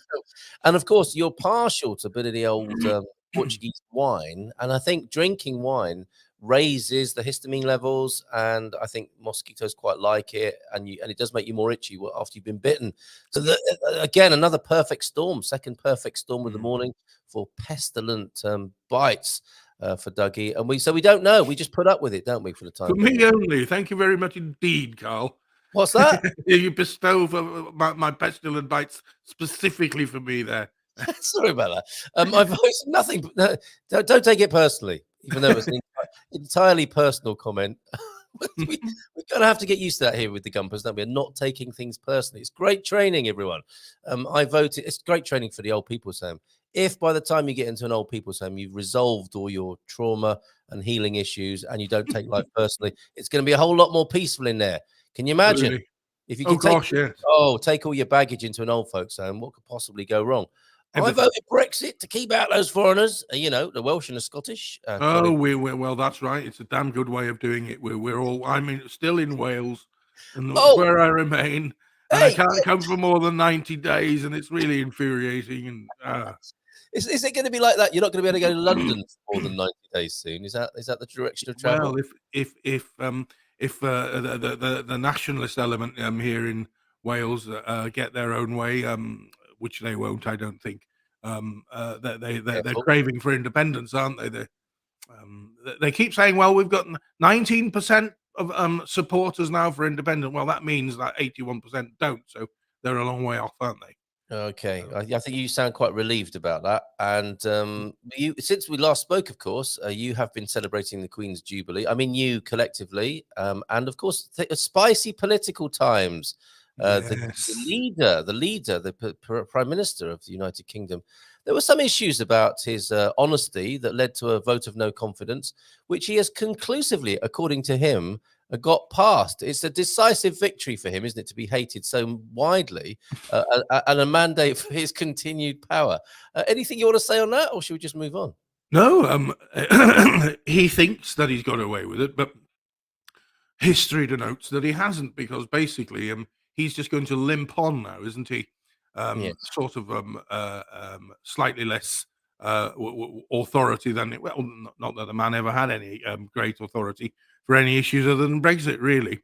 S2: And of course, you're partial to a bit of the old Portuguese wine. And I think drinking wine raises the histamine levels. And I think mosquitoes quite like it. And it does make you more itchy after you've been bitten. So, again, another perfect storm, second perfect storm of the morning for pestilent bites for Dougie. And we don't know. We just put up with it, don't we, for the time
S3: For
S2: being?
S3: me only. Thank you very much indeed, Carl.
S2: What's that?
S3: You bestow my pestilent bites specifically for me there.
S2: Sorry about that. My voice, nothing. No, don't take it personally, even though it was an entirely personal comment. We're going to have to get used to that here with the Gumpers, don't we? Not taking things personally. It's great training, everyone. I voted. It's great training for the old people's home. If by the time you get into an old people's home, you've resolved all your trauma and healing issues and you don't take life personally, it's going to be a whole lot more peaceful in there. Can you imagine?
S3: Absolutely.
S2: If you
S3: Oh
S2: can take
S3: gosh, yes.
S2: take all your baggage into an old folks home, what could possibly go wrong? I
S3: Everything.
S2: voted Brexit to keep out those foreigners, the Welsh and the Scottish.
S3: Oh, well, that's right. It's a damn good way of doing it. We're all. I mean, still in Wales, and that's
S2: Oh,
S3: where I remain. And I
S2: hey,
S3: can't come for more than 90 days, and it's really infuriating. And
S2: is it going to be like that? You're not going to be able to go to London for more than 90 days soon. Is that the direction of travel?
S3: well, if the nationalist element here in Wales get their own way, which they won't, I don't think. They're
S2: Careful.
S3: craving for independence, aren't they? They keep saying, "Well, we've got 19% of supporters now for independence." Well, that means that 81% don't. So they're a long way off, aren't they?
S2: Okay, I think you sound quite relieved about that. And since we last spoke, of course, you have been celebrating the Queen's Jubilee. I mean, you collectively, and of course, spicy political times.
S3: Yes.
S2: The leader, the Prime Minister of the United Kingdom. There were some issues about his honesty that led to a vote of no confidence, which he has conclusively, according to him, got past. It's a decisive victory for him, isn't it, to be hated so widely, and a mandate for his continued power. Anything you want to say on that, or should we just move on?
S3: No, he thinks that he's got away with it, but history denotes that he hasn't, because basically he's just going to limp on now, isn't he?
S2: Yes.
S3: Sort of slightly less authority than well, not that the man ever had any great authority for any issues other than Brexit, really.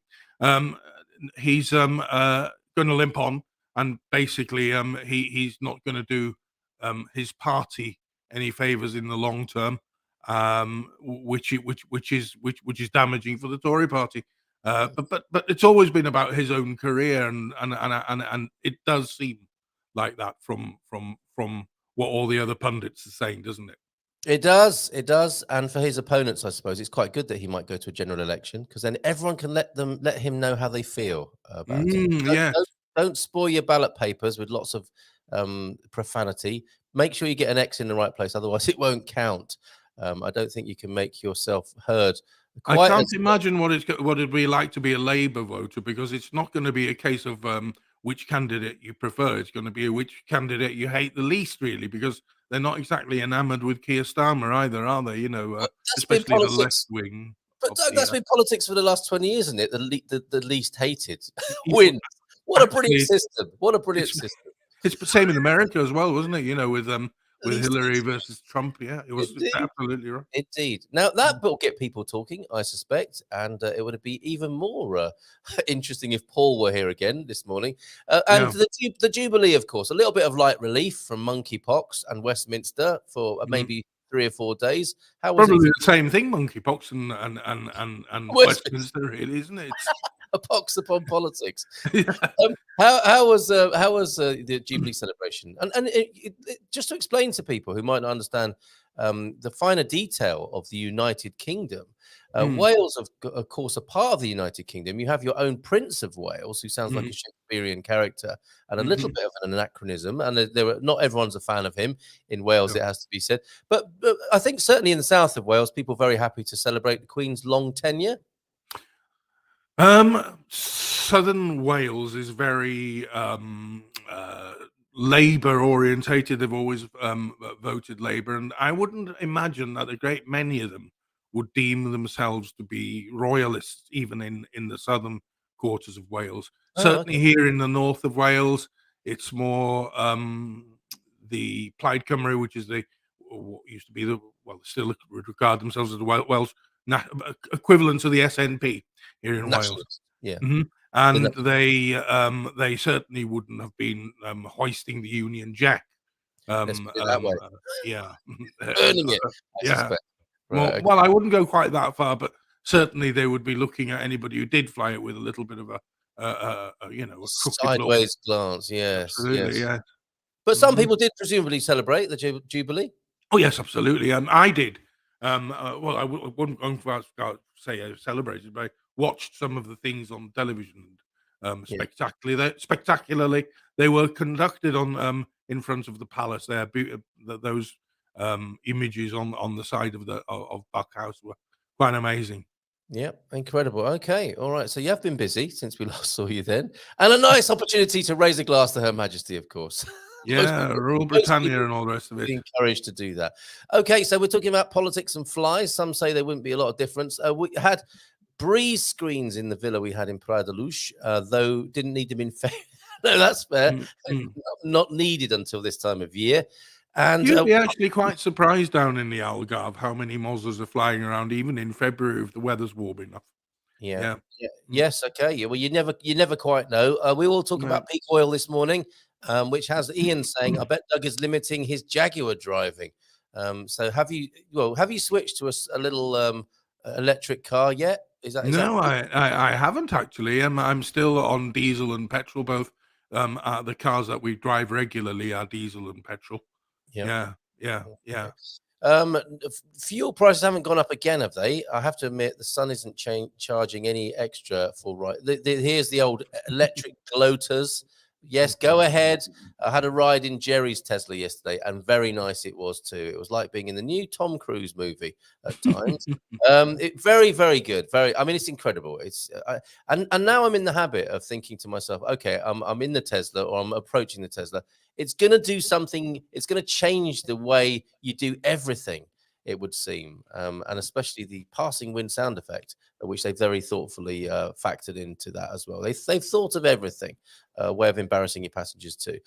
S3: He's going to limp on, and basically he's not going to do his party any favors in the long term, which is damaging for the Tory party. But it's always been about his own career, and it does seem like that from what all the other pundits are saying, doesn't it?
S2: It does, and for his opponents, I suppose it's quite good that he might go to a general election, because then everyone can let him know how they feel about it.
S3: Yes.
S2: Don't spoil your ballot papers with lots of profanity. Make sure you get an X in the right place, otherwise it won't count. I don't think you can make yourself heard.
S3: I can't imagine what it'd be like to be a Labour voter, because it's not going to be a case of which candidate you prefer. It's going to be which candidate you hate the least, really, because they're not exactly enamoured with Keir Starmer either, are they? Especially the left wing.
S2: But Doug, that's been politics for the last 20 years, isn't it? The least hated
S3: Well,
S2: win. What a brilliant
S3: actually,
S2: system! What a brilliant system!
S3: It's the same in America as well, wasn't it? With
S2: Least
S3: Hillary
S2: hated.
S3: versus Trump. Yeah, it was
S2: Indeed.
S3: absolutely right.
S2: Indeed. Now that will get people talking, I suspect, and it would be even more interesting if Paul were here again this morning. And the Jubilee, of course, a little bit of light relief from monkeypox and Westminster for maybe 3 or 4 days. How was
S3: Probably
S2: it?
S3: the same thing, monkeypox and Westminster, really, isn't it?
S2: A pox upon politics.
S3: Yeah.
S2: How was the Jubilee celebration? And just to explain to people who might not understand the finer detail of the United Kingdom, Wales, of course, are part of the United Kingdom. You have your own Prince of Wales, who sounds like a Shakespearean character and a little bit of an anachronism. And not everyone's a fan of him in Wales,
S3: No.
S2: it has to be said. But I think certainly in the south of Wales, people are very happy to celebrate the Queen's long tenure.
S3: Southern Wales is very Labour orientated. They've always voted Labour, and I wouldn't imagine that a great many of them would deem themselves to be royalists, even in the southern quarters of Wales. Certainly here in the north of Wales, it's more the Plaid Cymru, which is what used to be still would regard themselves as the Welsh equivalent to the SNP here in Wales.
S2: Yeah.
S3: And they certainly wouldn't have been hoisting the Union Jack.
S2: Let's put it that way.
S3: Yeah.
S2: Burning it.
S3: Yeah.
S2: Right,
S3: well, I wouldn't go quite that far, but certainly they would be looking at anybody who did fly it with a little bit of a
S2: sideways glance. Yes.
S3: Absolutely, yeah.
S2: But some people did presumably celebrate the Jubilee.
S3: Oh yes, absolutely. I did. Well, I wouldn't go far to say I celebrated, but I watched some of the things on television. Spectacularly, they were conducted on in front of the palace. There, those images on the side of Buck House were quite amazing.
S2: Yeah, incredible. Okay, all right. So you have been busy since we last saw you then, and a nice opportunity to raise a glass to Her Majesty, of course.
S3: Yeah, Rule Britannia and all the rest of it.
S2: Encouraged to do that. Okay, so we're talking about politics and flies. Some say there wouldn't be a lot of difference. We had breeze screens in the villa we had in Praia da Luz, though didn't need them in fair. No, that's fair. Not needed until this time of year. And
S3: you'd be actually quite surprised down in the Algarve how many mozzas are flying around, even in February if the weather's warm enough.
S2: Yeah. Yes. Okay. Yeah. Well, you never quite know. We will talk about peak oil this morning, which has Ian saying, "I bet Doug is limiting his Jaguar driving." So have you switched to a little electric car yet?
S3: No, I haven't actually. I'm still on diesel and petrol. Both the cars that we drive regularly are diesel and petrol. Yeah.
S2: Fuel prices haven't gone up again, have they? I have to admit, the sun isn't charging any extra for here's the old electric gloaters. Yes, go ahead. I had a ride in Jerry's Tesla yesterday, and very nice it was too. It was like being in the new Tom Cruise movie at times. Very, very good. I mean, it's incredible. It's and now I'm in the habit of thinking to myself, okay, I'm in the Tesla, or I'm approaching the Tesla. It's going to do something. It's going to change the way you do everything, it would seem, and especially the passing wind sound effect, which they very thoughtfully factored into that as well. They've thought of everything, way of embarrassing your passengers too.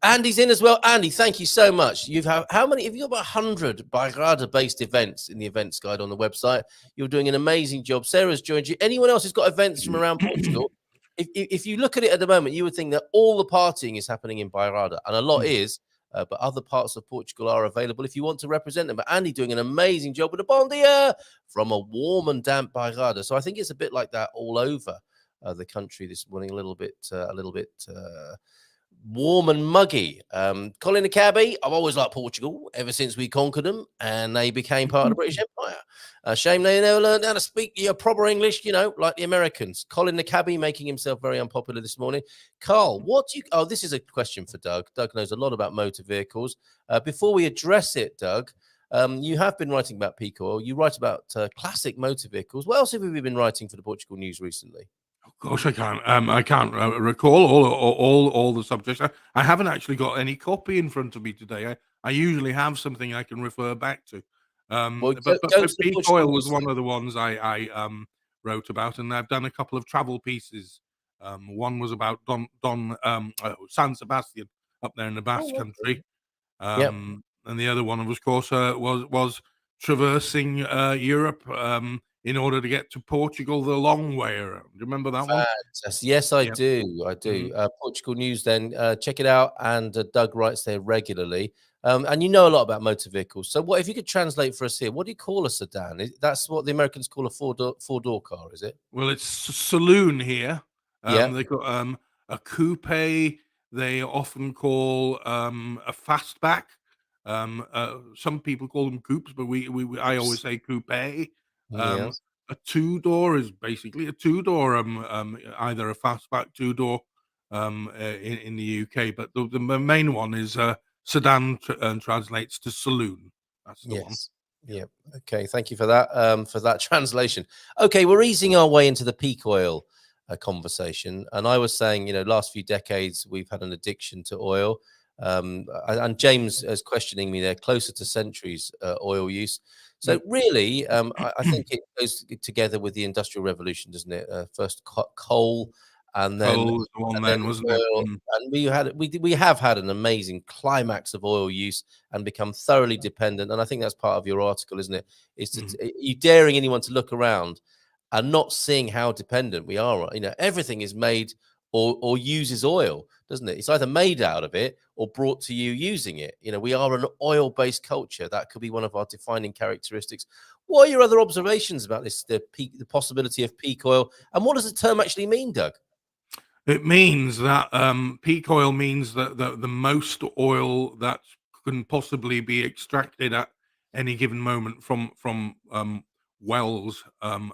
S2: Andy's in as well. Andy, thank you so much. How many? Have you got about 100 Bairrada-based events in the events guide on the website? You're doing an amazing job. Sarah's joined you. Anyone else who's got events from around Portugal? If you look at it at the moment, you would think that all the partying is happening in Bairrada, and a lot is. But other parts of Portugal are available if you want to represent them. But Andy doing an amazing job with a bon dia from a warm and damp Bairrada. So I think it's a bit like that all over the country this morning. A little bit warm and muggy. Colin the Cabbie, I've always liked Portugal ever since we conquered them and they became part of the British Empire. Shame they never learned how to speak proper English, like the Americans. Colin the Cabbie making himself very unpopular this morning. Carl, this is a question for Doug. Doug knows a lot about motor vehicles. Before we address it, Doug, you have been writing about peak oil. You write about classic motor vehicles. What else have we been writing for the Portugal News recently?
S3: Of course, I can't. I can't recall all the subjects. I haven't actually got any copy in front of me today. I usually have something I can refer back to. But peak oil was one of the ones I wrote about, and I've done a couple of travel pieces. One was about San Sebastian up there in the Basque Country, and the other one, of course, was traversing Europe in order to get to Portugal the long way around. Do you remember that one?
S2: Yes, I do. Portugal News, then check it out. And Doug writes there regularly. And you know a lot about motor vehicles. So, what if you could translate for us here? What do you call a sedan? That's what the Americans call a four door car, is it?
S3: Well, it's saloon here.
S2: Yeah.
S3: They got a coupe. They often call a fastback. Some people call them coupes, but I always say coupe.
S2: Yes.
S3: A two door is basically a two door. Either a fastback two door in the UK, but the main one is sedan translates to saloon. That's the one.
S2: Yes. Yeah. Okay. Thank you for that translation. Okay, we're easing our way into the peak oil conversation, and I was saying, last few decades we've had an addiction to oil, and James is questioning me. They're closer to centuries oil use. So really, I think it goes together with the Industrial Revolution, doesn't it? First coal, and then
S3: Coal was the one
S2: and
S3: then,
S2: then
S3: wasn't it?
S2: oil, and we have had an amazing climax of oil use and become thoroughly dependent. And I think that's part of your article, isn't it? Is you daring anyone to look around and not seeing how dependent we are. Everything is made or uses oil, doesn't it? It's either made out of it or brought to you using it. We are an oil-based culture. That could be one of our defining characteristics. What are your other observations about this, the possibility of peak oil, and what does the term actually mean, Doug?
S3: It means that peak oil means that the most oil that can possibly be extracted at any given moment from wells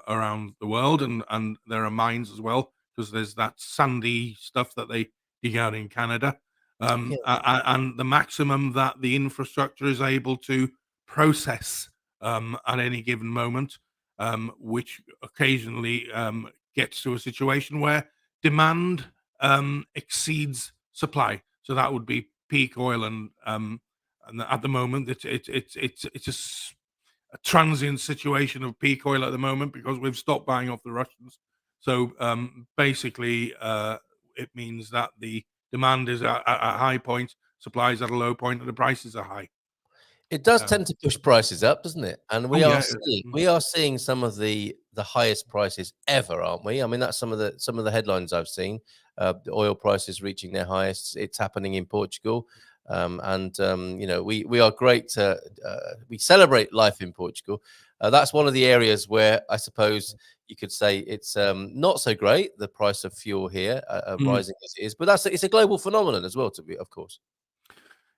S3: around the world, and there are mines as well, because there's that sandy stuff that they dig out in Canada, and the maximum that the infrastructure is able to process at any given moment, which occasionally gets to a situation where demand exceeds supply. So that would be peak oil, and at the moment it's a transient situation of peak oil at the moment because we've stopped buying off the Russians. So basically, it means that the demand is at a high point, supply is at a low point, and the prices are high.
S2: It does tend to push prices up, doesn't it? And
S3: Oh yeah.
S2: we are seeing some of the highest prices ever, aren't we? I mean, that's some of the headlines I've seen. The oil prices reaching their highest. It's happening in Portugal, we are great. We celebrate life in Portugal. That's one of the areas where I suppose you could say it's not so great. The price of fuel here rising as it is, but it's a global phenomenon as well. Of course.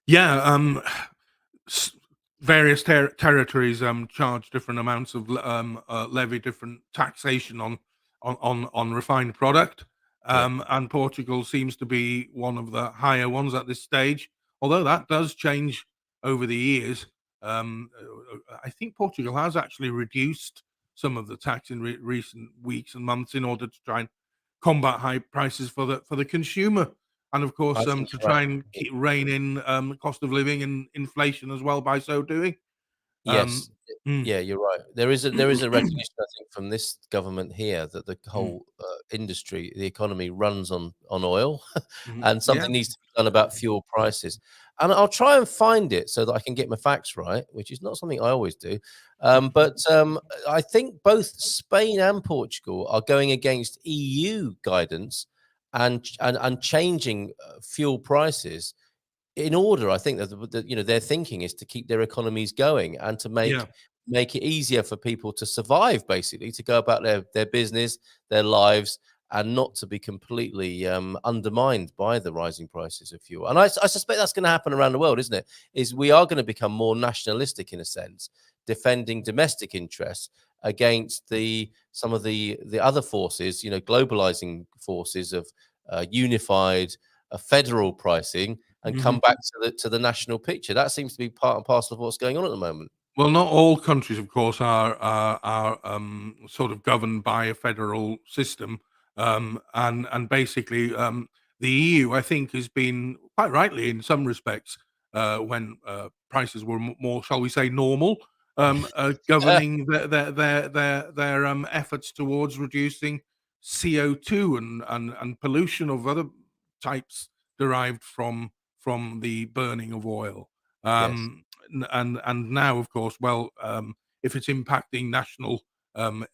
S3: Yeah. Various territories charge different amounts of levy different taxation on refined product, and Portugal seems to be one of the higher ones at this stage, although that does change over the years. I think Portugal has actually reduced some of the tax in recent weeks and months in order to try and combat high prices for the consumer. And of course,
S2: I think
S3: to
S2: you're right.
S3: try and rein in cost of living and inflation as well by so doing.
S2: Yes.
S3: Mm,
S2: Yeah, you're right. There is a recognition, I think, from this government here that the
S3: mm,
S2: whole industry, the economy runs on oil, and
S3: yeah.
S2: something needs to be done about fuel prices. And I'll try and find it so that I can get my facts right, which is not something I always do. But I think both Spain and Portugal are going against EU guidance and changing fuel prices in order. I think that their thinking is to keep their economies going and to
S3: Yeah.
S2: make it easier for people to survive, basically, to go about their business, their lives, and not to be completely undermined by the rising prices of fuel. And I suspect that's going to happen around the world, isn't it? Is we are going to become more nationalistic in a sense, defending domestic interests against some of the other forces, globalizing forces of unified federal pricing, and
S3: Mhm.
S2: come back to the national picture. That seems to be part and parcel of what's going on at the moment.
S3: Well, not all countries, of course, are sort of governed by a federal system, and basically the EU, I think, has been quite rightly in some respects when prices were more, shall we say, normal, governing their efforts towards reducing CO2 and pollution of other types derived from the burning of oil.
S2: Yes.
S3: And now, of course, well, if it's impacting national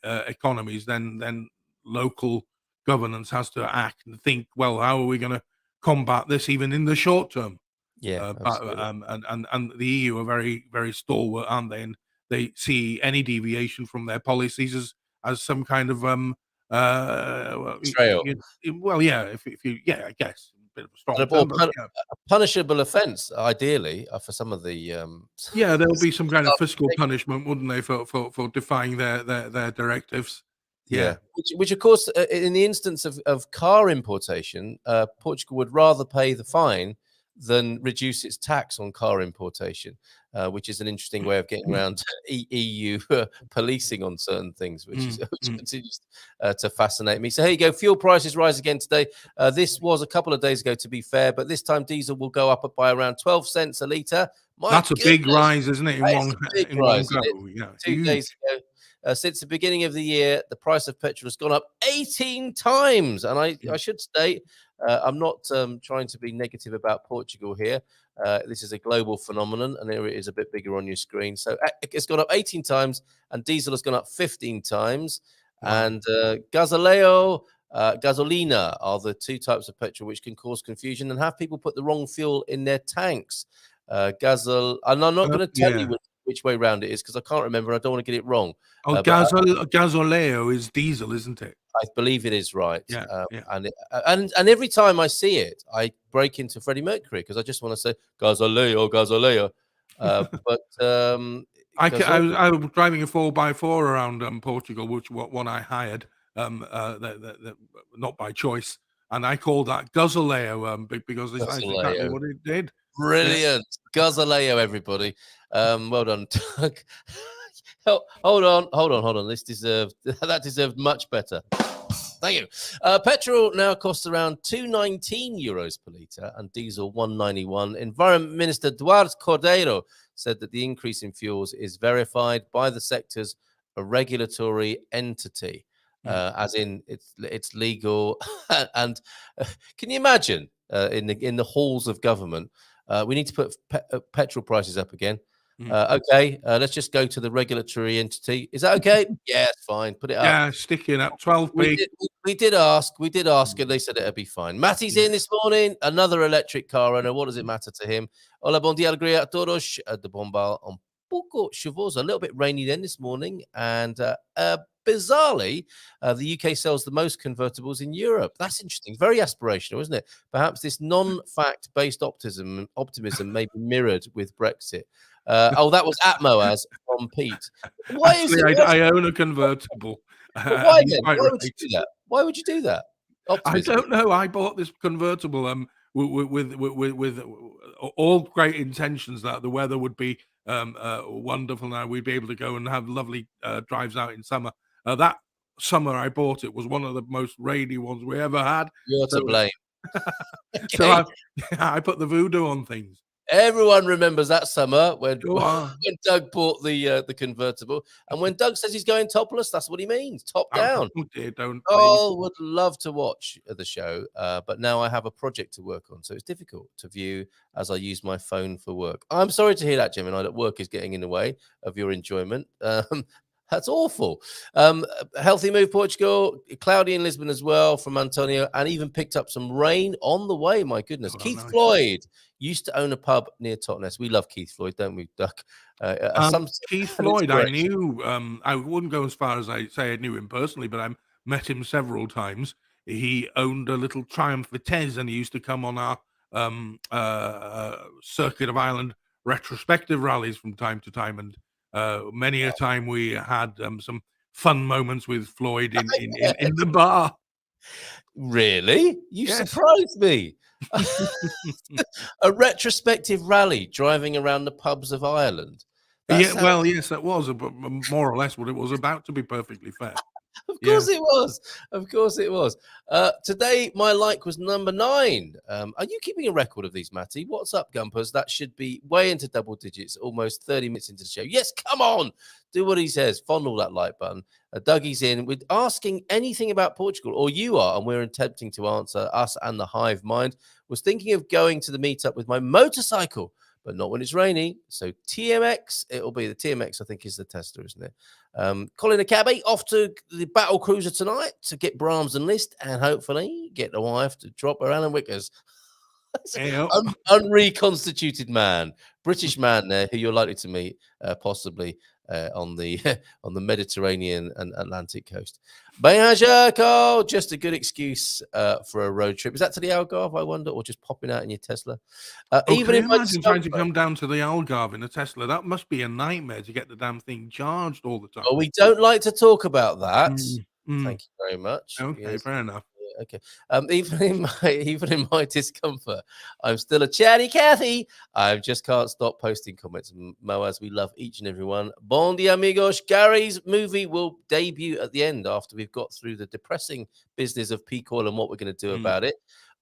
S3: economies, then local governance has to act and think, well, how are we going to combat this even in the short term?
S2: Yeah,
S3: But
S2: absolutely.
S3: and the EU are very, very stalwart, aren't they? And they see any deviation from their policies as some kind of well,
S2: Betrayal.
S3: well, yeah, if you, yeah, I guess a bit of a strong
S2: Or
S3: term, but yeah,
S2: punishable offence, ideally, for some of the
S3: yeah, there'll be some kind of fiscal
S2: stuff.
S3: punishment, wouldn't they, for defying their directives?
S2: Yeah,
S3: Yeah.
S2: which of course, in the instance of car importation, Portugal would rather pay the fine than reduce its tax on car importation, which is an interesting way of getting around EU policing on certain things, which is
S3: Mm,
S2: which
S3: mm.
S2: continues to fascinate me. So here you go. Fuel prices rise again today. This was a couple of days ago, to be fair, but this time diesel will go up by around 12 cents a litre. My
S3: That's a big
S2: goodness,
S3: rise, isn't it,
S2: that is a big
S3: in one
S2: rise, isn't it?
S3: go? Yeah,
S2: 2 days
S3: huge.
S2: ago. Since the beginning of the year, the price of petrol has gone up 18 times. And I
S3: Mm,
S2: should state, I'm not trying to be negative about Portugal here. This is a global phenomenon, and here it is a bit bigger on your screen. So it's gone up 18 times, and diesel has gone up 15 times.
S3: wow.
S2: And gasoleo, gasolina are the two types of petrol which can cause confusion and have people put the wrong fuel in their tanks. And I'm not going to tell you
S3: Yeah.
S2: which way round it is because I can't remember. I don't want to get it wrong.
S3: Oh,
S2: But
S3: gasoleo is diesel, isn't it?
S2: I believe it is right.
S3: Yeah, yeah.
S2: And every time I see it, I break into Freddie Mercury because I just want to say Gasoleo, Gasoleo.
S3: I was driving a 4x4 around Portugal, which one I hired, not by choice, and I called that guzzleo because that's exactly
S2: Gasoleo.
S3: what it did. Yeah.
S2: Brilliant. Gasoleo, everybody. Well done, Doug. Hold on. That deserved much better. Thank you. Petrol now costs around 219 euros per litre and diesel 191. Environment Minister Duarte Cordeiro said that the increase in fuels is verified by the sector's regulatory entity, as in it's legal. And can you imagine in the halls of government, we need to put petrol prices up again. Okay, let's just go to the regulatory entity. Is that okay? Yeah, it's fine. Put it up.
S3: Yeah, sticking up 12p.
S2: We did ask, and they said it'd be fine. Matty's in this morning, another electric car owner. What does it matter to him? Hola, bom dia, alegria a todos. De Bombal on pouco chuvoso. A little bit rainy then this morning, and bizarrely, the UK sells the most convertibles in Europe. That's interesting. Very aspirational, isn't it? Perhaps this non-fact based optimism may be mirrored with Brexit. That was Atmoaz from Pete. Why is
S3: Actually,
S2: it?
S3: I own a convertible.
S2: Why
S3: You're
S2: then?
S3: quite
S2: Why would you
S3: right.
S2: do that? Why would you do that?
S3: I
S2: Optimism.
S3: don't know. I bought this convertible with all great intentions that the weather would be wonderful. Now we'd be able to go and have lovely drives out in summer. That summer I bought it was one of the most rainy ones we ever had.
S2: You're to blame.
S3: So
S2: Okay.
S3: I put the voodoo on things.
S2: Everyone remembers that summer when
S3: Go on.
S2: when Doug bought the convertible, and when Doug says he's going topless, that's what he means, top down.
S3: Oh dear, don't please.
S2: Oh, would love to watch the show, but now I have a project to work on, so it's difficult to view as I use my phone for work. I'm sorry to hear that, Gemini, that work is getting in the way of your enjoyment. That's awful. Healthy move, Portugal. Cloudy in Lisbon as well from Antonio, and even picked up some rain on the way. My goodness.
S3: Oh,
S2: Keith
S3: nice.
S2: Floyd used to own a pub near Totnes. We love Keith Floyd, don't we, Duck?
S3: Keith Floyd, I knew. I wouldn't go as far as I say I knew him personally, but I met him several times. He owned a little Triumph Vitesse, and he used to come on our Circuit of Ireland retrospective rallies from time to time, and many a time we had some fun moments with Floyd in the bar.
S2: Really? You
S3: Yes.
S2: surprised me. A retrospective rally driving around the pubs of Ireland.
S3: Yes, that was more or less what it was about, to be perfectly fair.
S2: Of course it was. Of course it was. Today, my like was number 9. Are you keeping a record of these, Matty? What's up, Gumpers? That should be way into double digits, almost 30 minutes into the show. Yes, come on. Do what he says. Fondle that like button. Dougie's in with asking anything about Portugal, or you are, and we're attempting to answer. Us and the hive mind was thinking of going to the meetup with my motorcycle, but not when it's rainy. So TMX, it'll be the TMX, I think, is the tester, isn't it? Colin the cabbie off to the battle cruiser tonight to get Brahms and Liszt and hopefully get the wife to drop her Alan Wickers.
S3: Yeah.
S2: Unreconstituted man, British man there who you're likely to meet possibly on the on the Mediterranean and Atlantic coast. Carl, just a good excuse for a road trip. Is that to the Algarve, I wonder, or just popping out in your Tesla?
S3: Can you imagine trying to come down to the Algarve in a Tesla? That must be a nightmare to get the damn thing charged all the time.
S2: Well, we don't like to talk about that. Thank you very much.
S3: Okay,
S2: Yes.
S3: fair enough.
S2: Okay. Even in my discomfort, I'm still a chatty Cathy. I just can't stop posting comments. Moaz, we love each and every one. Bon dia, amigos. Gary's movie will debut at the end after we've got through the depressing business of peak oil and what we're going to do about it.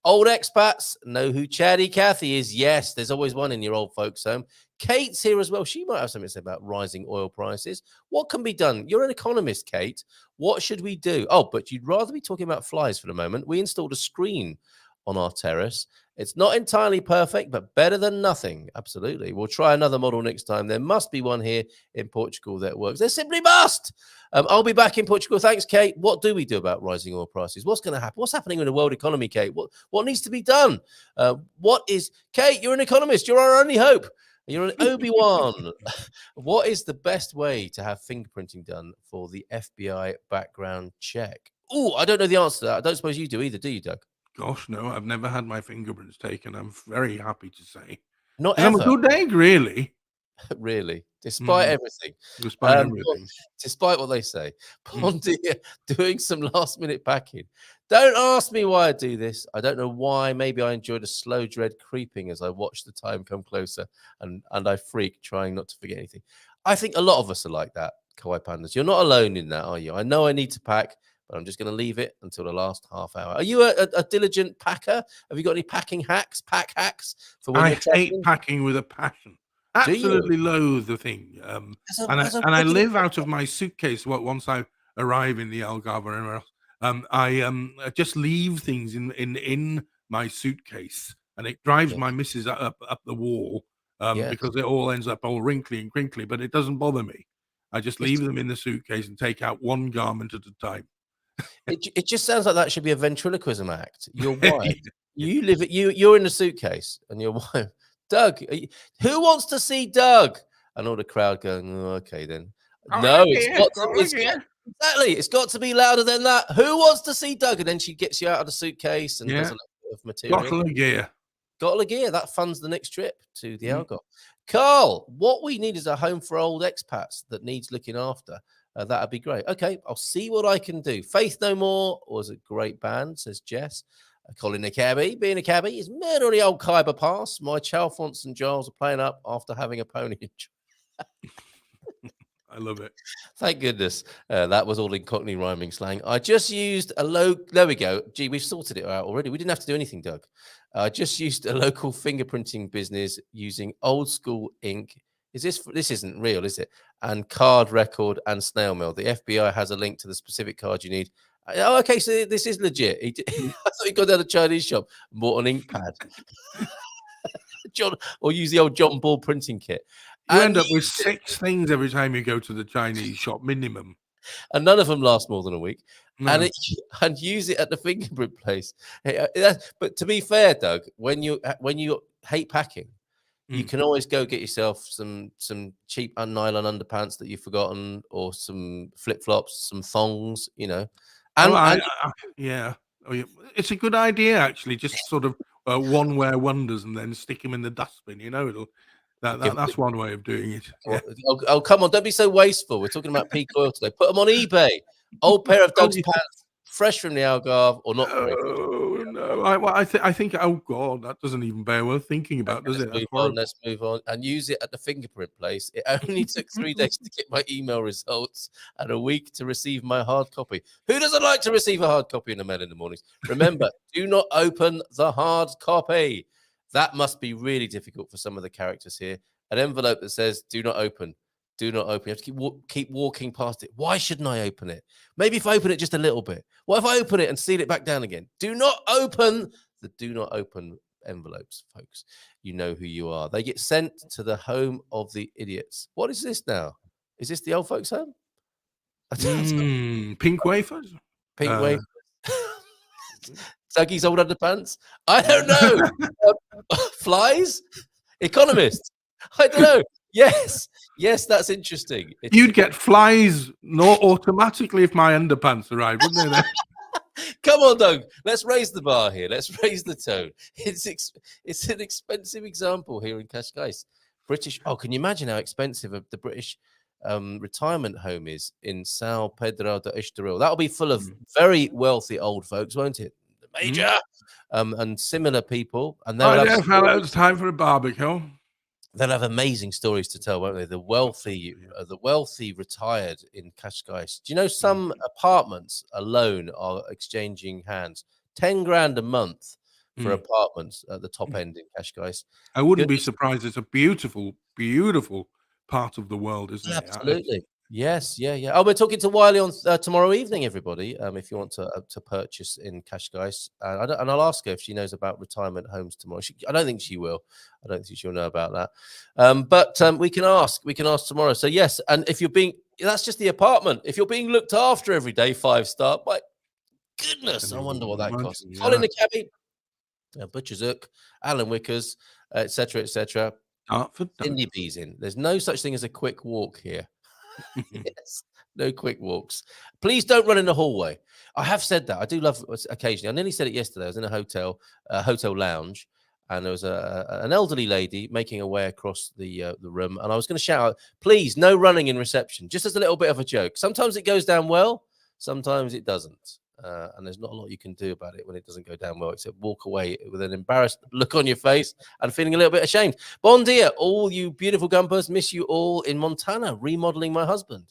S2: Old expats know who Chatty Cathy is. Yes, there's always one in your old folks' home. Kate's here as well. She might have something to say about rising oil prices. What can be done? You're an economist, Kate. What should we do? Oh, but you'd rather be talking about flies for the moment. We installed a screen on our terrace. It's not entirely perfect, but better than nothing. Absolutely. We'll try another model next time. There must be one here in Portugal that works. There simply must. I'll be back in Portugal. Thanks, Kate. What do we do about rising oil prices? What's going to happen? What's happening in the world economy, Kate? What needs to be done? Kate, you're an economist. You're our only hope. You're an Obi-Wan. What is the best way to have fingerprinting done for the FBI background check? Oh, I don't know the answer to that. I don't suppose you do either, do you, Doug?
S3: Gosh, no, I've never had my fingerprints taken. I'm very happy to say.
S2: Not ever.
S3: I'm a good egg, really.
S2: Really, despite everything.
S3: Despite everything.
S2: Despite what they say. Pondy doing some last-minute packing. Don't ask me why I do this. I don't know why. Maybe I enjoyed a slow dread creeping as I watched the time come closer and I freak, trying not to forget anything. I think a lot of us are like that, Kawaii Pandas. You're not alone in that, are you? I know I need to pack, but I'm just going to leave it until the last half hour. Are you a diligent packer? Have you got any pack hacks for when you're
S3: I hate packing with a passion. Absolutely loathe the thing. And I live out of my suitcase once I arrive in the Algarve or anywhere else. I just leave things in my suitcase, and it drives my missus up the wall because it all ends up all wrinkly and crinkly, but it doesn't bother me. I just leave them in the suitcase and take out one garment at a time.
S2: It just sounds like that should be a ventriloquism act. Your wife, you're in the suitcase, and your wife, Doug, who wants to see Doug? And all the crowd going, oh, okay, then. It's got to be louder than that. Who wants to see Doug? And then she gets you out of the suitcase and does a bit of material.
S3: Bottle of gear.
S2: That funds the next trip to the Algarve. Carl, what we need is a home for old expats that needs looking after. That'd be great. Okay, I'll see what I can do. Faith No More was a great band, says Jess. Colin a cabbie. Being a cabbie is murder on the old Khyber Pass. My Chalfonts and Giles are playing up after having a pony.
S3: I love it.
S2: Thank goodness. That was all in Cockney rhyming slang. I just used there we go. Gee, we've sorted it out already. We didn't have to do anything, Doug. I just used a local fingerprinting business using old school ink. This isn't real, is it? And card record and snail mail. The FBI has a link to the specific card you need. Oh, okay, so this is legit. I thought he got down to a Chinese shop and bought an ink pad. Or use the old John Ball printing kit.
S3: You end up with 6 things every time you go to the Chinese shop, minimum.
S2: And none of them last more than a week.
S3: No.
S2: And use it at the fingerprint place. But to be fair, Doug, when you hate packing, you can always go get yourself some cheap nylon underpants that you've forgotten, or some flip-flops, some thongs,
S3: yeah. It's a good idea, actually. Just sort of one-wear wonders and then stick them in the dustbin. That's one way of doing it. Yeah.
S2: Oh, come on. Don't be so wasteful. We're talking about peak oil today. Put them on eBay. Old pair of Doug's pants, fresh from the Algarve, or not?
S3: No. I think. Oh God, that doesn't even bear worth thinking about, does it?
S2: Let's move on and use it at the fingerprint place. It only took 3 days to get my email results and a week to receive my hard copy. Who doesn't like to receive a hard copy in the mail in the mornings? Remember, do not open the hard copy. That must be really difficult for some of the characters here. An envelope that says, do not open. Do not open. You have to keep walking past it. Why shouldn't I open it? Maybe if I open it just a little bit. What if I open it and seal it back down again? Do not open the do not open envelopes, folks. You know who you are. They get sent to the home of the idiots. What is this now? Is this the old folks' home?
S3: Pink wafers?
S2: Pink wafers. Saggy's old underpants? I don't know. Flies? Economist? I don't know. Yes, that's interesting.
S3: You'd get flies automatically if my underpants arrived, wouldn't they?
S2: Come on, Doug. Let's raise the bar here. Let's raise the tone. It's an expensive example here in Cascais. British. Oh, can you imagine how expensive the British retirement home is in São Pedro de Estoril? That'll be full of very wealthy old folks, won't it? The Major and similar people. And
S3: they'll fellow, it's time for a barbecue.
S2: They'll have amazing stories to tell, won't they? The wealthy retired in Cascais. Do you know some apartments alone are exchanging hands? 10 grand a month for apartments at the top end in Cascais.
S3: I wouldn't be surprised. It's a beautiful, beautiful part of the world, isn't it?
S2: Absolutely. Yes, yeah. Oh, we're talking to Wiley on tomorrow evening, everybody. If you want to purchase in Cascais, and I'll ask her if she knows about retirement homes tomorrow. I don't think she will. I don't think she'll know about that. But we can ask. We can ask tomorrow. So yes, and if that's just the apartment. If you're being looked after every day, 5-star. My goodness, I wonder what that costs. Yeah. Colin the Cabby, Butcher Zook, Alan Wickers, etc., etc. Cindy B's in. There's no such thing as a quick walk here. Yes, no quick walks. Please don't run in the hallway. I have said that. I do love occasionally. I nearly said it yesterday. I was in a hotel lounge, and there was an elderly lady making her way across the room, and I was going to shout out, "Please, no running in reception," just as a little bit of a joke. Sometimes it goes down well, sometimes it doesn't. And there's not a lot you can do about it when it doesn't go down well, except walk away with an embarrassed look on your face and feeling a little bit ashamed. Bon dia, all you beautiful gumpers. Miss you all in Montana, remodeling my husband.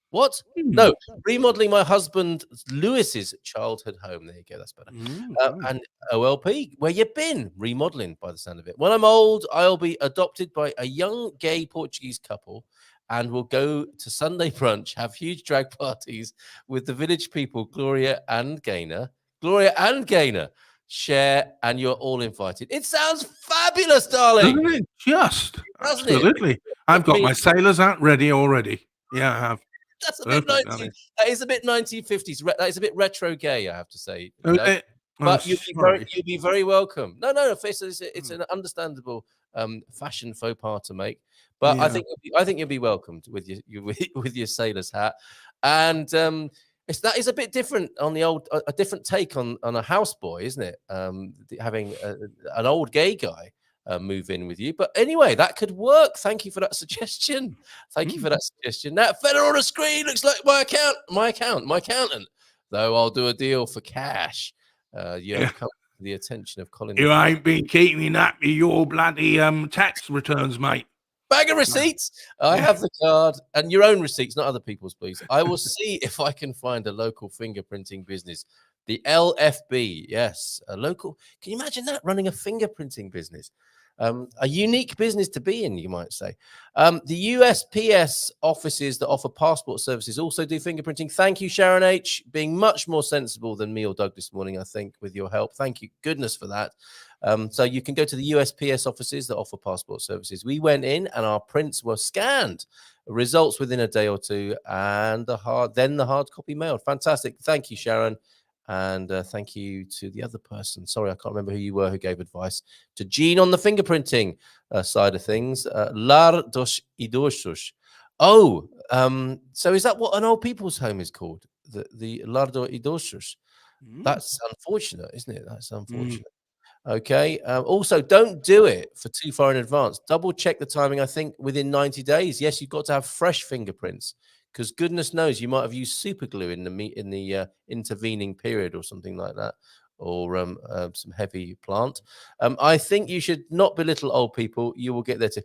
S2: What? No, remodeling my husband Lewis's childhood home. There you go, that's better. And OLP, where you been? Remodeling by the sound of it. When I'm old, I'll be adopted by a young gay Portuguese couple, and we'll go to Sunday brunch, have huge drag parties with the village people, Gloria and Gaynor. Share, and you're all invited. It sounds fabulous, darling.
S3: Doesn't it? Absolutely. I've got my sailor's hat ready already. Yeah, I have.
S2: That's a bit 19. That is a bit 1950s. That is a bit retro gay, I have to say. But you'll be very welcome. No, it's an understandable fashion faux pas to make. But yeah. I think you'll be welcomed with your sailor's hat, and that is a bit different on a different take on a houseboy, isn't it? Having an old gay guy move in with you. But anyway, that could work. Thank you for that suggestion. That fella on the screen looks like my accountant. Though I'll do a deal for cash. Have come to the attention of Colin.
S3: You ain't been keeping up with your bloody tax returns, mate.
S2: Bag of receipts. I have the card, and your own receipts, not other people's, please. I will see if I can find a local fingerprinting business. The LFB, yes, a local. Can you imagine that, running a fingerprinting business? A unique business to be in, you might say. The USPS offices that offer passport services also do fingerprinting. Thank you, Sharon H., being much more sensible than me or Doug this morning, I think, with your help. Thank you, goodness, for that. So you can go to the USPS offices that offer passport services. We went in and our prints were scanned. Results within a day or two, and the hard copy mailed. Fantastic. Thank you, Sharon. And thank you to the other person. Sorry, I can't remember who you were who gave advice to Jean on the fingerprinting side of things. Lar dos Idosos. Oh, so is that what an old people's home is called? The Lar dos Idosos. That's unfortunate, isn't it? That's unfortunate. Okay. Also, don't do it for too far in advance. Double check the timing. I think within 90 days. Yes, you've got to have fresh fingerprints, because goodness knows you might have used super glue in the intervening period or something like that, or some heavy plant. I think you should not belittle old people. You will get there too.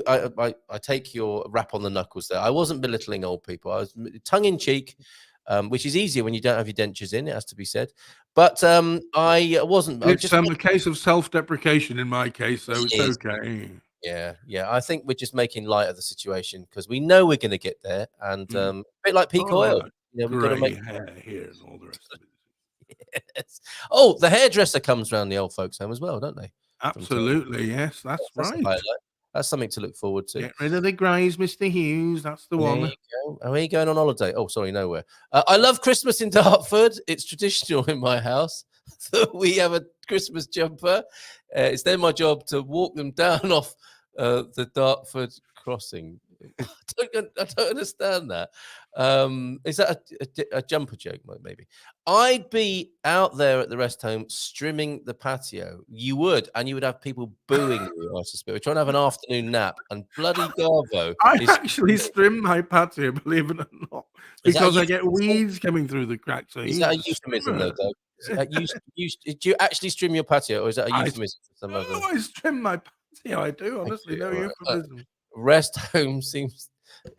S2: I take your rap on the knuckles there. I wasn't belittling old people. I was tongue in cheek. Which is easier when you don't have your dentures in, it has to be said. But I wasn't.
S3: It's a case of self-deprecation in my case, so it's okay.
S2: Yeah. I think we're just making light of the situation because we know we're going to get there, and a bit like peak oil. We've got to make
S3: hair here and all the rest of it.
S2: Yes. Oh, the hairdresser comes around the old folks' home as well, don't they?
S3: Absolutely, yes, that's right.
S2: That's something to look forward to.
S3: Get rid of the greys, Mr. Hughes. That's the
S2: There
S3: one.
S2: you go. Where are you going on holiday? Oh, sorry, nowhere. I love Christmas in Dartford. It's traditional in my house that we have a Christmas jumper. It's then my job to walk them down off the Dartford crossing. I don't understand that. Is that a jumper joke? Maybe. I'd be out there at the rest home strimming the patio. You would, and you would have people booing you, I suspect. We're trying to have an afternoon nap, and bloody Garvo
S3: I
S2: is
S3: actually trim my patio, believe it or not,
S2: Is that a
S3: because I get
S2: euphemism?
S3: weeds coming through the cracks. So
S2: Is
S3: he's
S2: that a
S3: a
S2: euphemism, though,
S3: strimmer.
S2: Doug? Do you actually trim your patio, or is that a
S3: I
S2: euphemism for some other?
S3: always trim my patio. I do,
S2: Thank
S3: honestly,
S2: you.
S3: no
S2: All right.
S3: euphemism.
S2: Rest home seems.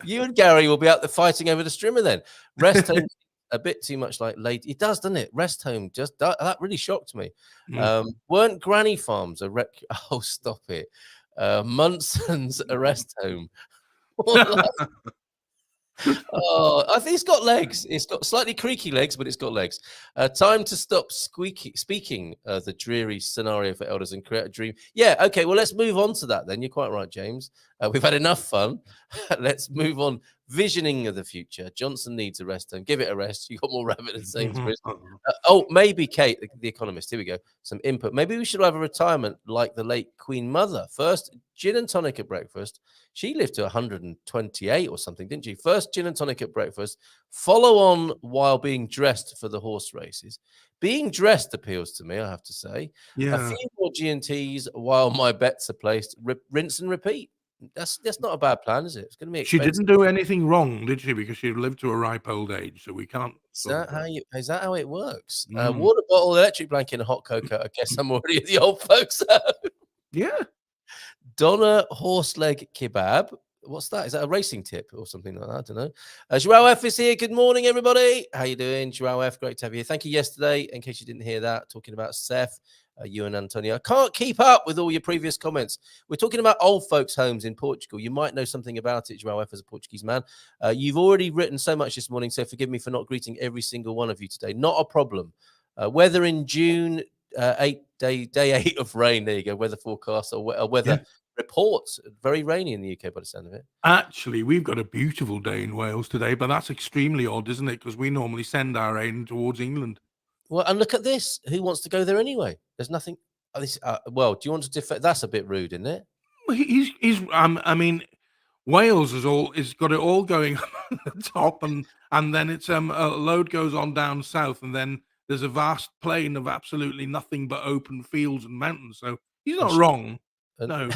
S2: You and Gary will be out there fighting over the strimmer then. Rest home a bit too much like late. It does, doesn't it? Rest home just that really shocked me. Weren't granny farms a rec? Oh, stop it. Munson's a rest home. Oh, I think it's got legs. It's got slightly creaky legs, but it's got legs. Time to stop speaking the dreary scenario for elders and create a dream. Yeah, okay. Well, let's move on to that then. You're quite right, James. We've had enough fun. Let's move on. Visioning of the future. Johnson needs a rest home. Give it a rest. You got more rabbit than Sainsbury's. Maybe Kate, the Economist. Here we go. Some input. Maybe we should have a retirement like the late Queen Mother. First, gin and tonic at breakfast. She lived to 128 or something, didn't she? First gin and tonic at breakfast, follow on while being dressed for the horse races. Being dressed appeals to me, I have to say.
S3: Yeah.
S2: A few more G&Ts while my bets are placed. Rinse and repeat. That's not a bad plan, is it? It's going to be
S3: She
S2: expensive.
S3: didn't do anything wrong, did she? Because she lived to a ripe old age, so we can't.
S2: Is that how it works?
S3: Mm.
S2: Water bottle, electric blanket, and hot cocoa. I guess I'm already at the old folks.
S3: Yeah.
S2: Donna horse leg kebab. What's that? Is that a racing tip or something like that? I don't know. Joao F is here. Good morning, everybody. How you doing? Joao F, great to have you here. Thank you yesterday, in case you didn't hear that, talking about Seth, you and Antonio. I can't keep up with all your previous comments. We're talking about old folks' homes in Portugal. You might know something about it, Joao F, as a Portuguese man. You've already written so much this morning, so forgive me for not greeting every single one of you today. Not a problem. Weather in June, day 8 of rain. There you go. Weather forecast or weather reports. Very rainy in the UK by the sound of it.
S3: Actually, we've got a beautiful day in Wales today, but that's extremely odd, isn't it? Because we normally send our rain towards England.
S2: Well, and look at this. Who wants to go there anyway? There's nothing. Well, do you want to defend? That's a bit rude, isn't it?
S3: He's. I mean, Wales is got it all going on the top, and then it's a load goes on down south, and then there's a vast plain of absolutely nothing but open fields and mountains. So he's not wrong. No,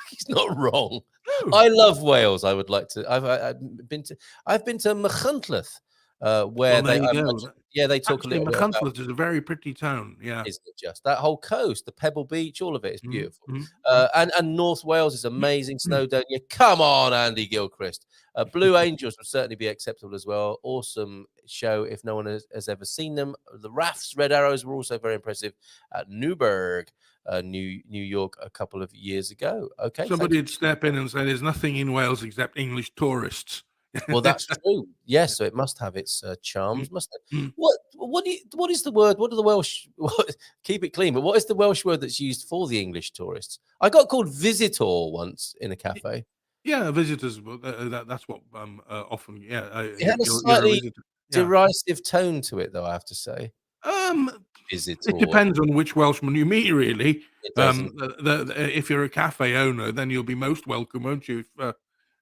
S2: he's not wrong.
S3: No.
S2: I love Wales. I would like to. I've been to Machynlleth, where they talk a little bit about.
S3: Machynlleth is a very pretty town. Yeah,
S2: isn't it just that whole coast, the Pebble Beach, all of it is beautiful.
S3: Mm-hmm.
S2: And North Wales is amazing. Snowdonia. Come on, Andy Gilchrist. Blue Angels would certainly be acceptable as well. Awesome show if no one has ever seen them. The Rafts, Red Arrows were also very impressive at Newburgh, New York, a couple of years ago. Okay,
S3: somebody would step in and say there's nothing in Wales except English tourists.
S2: Well, that's true. Yes, so it must have its charms, must it? What is the word? What are the Welsh? Keep it clean. But what is the Welsh word that's used for the English tourists? I got called visitor once in a cafe.
S3: Yeah, visitors. That's what often. Yeah,
S2: it had a slightly derisive tone to it, though. I have to say. Visitor.
S3: It depends on which Welshman you meet, really.
S2: It doesn't.
S3: If you're a cafe owner, then you'll be most welcome, won't you?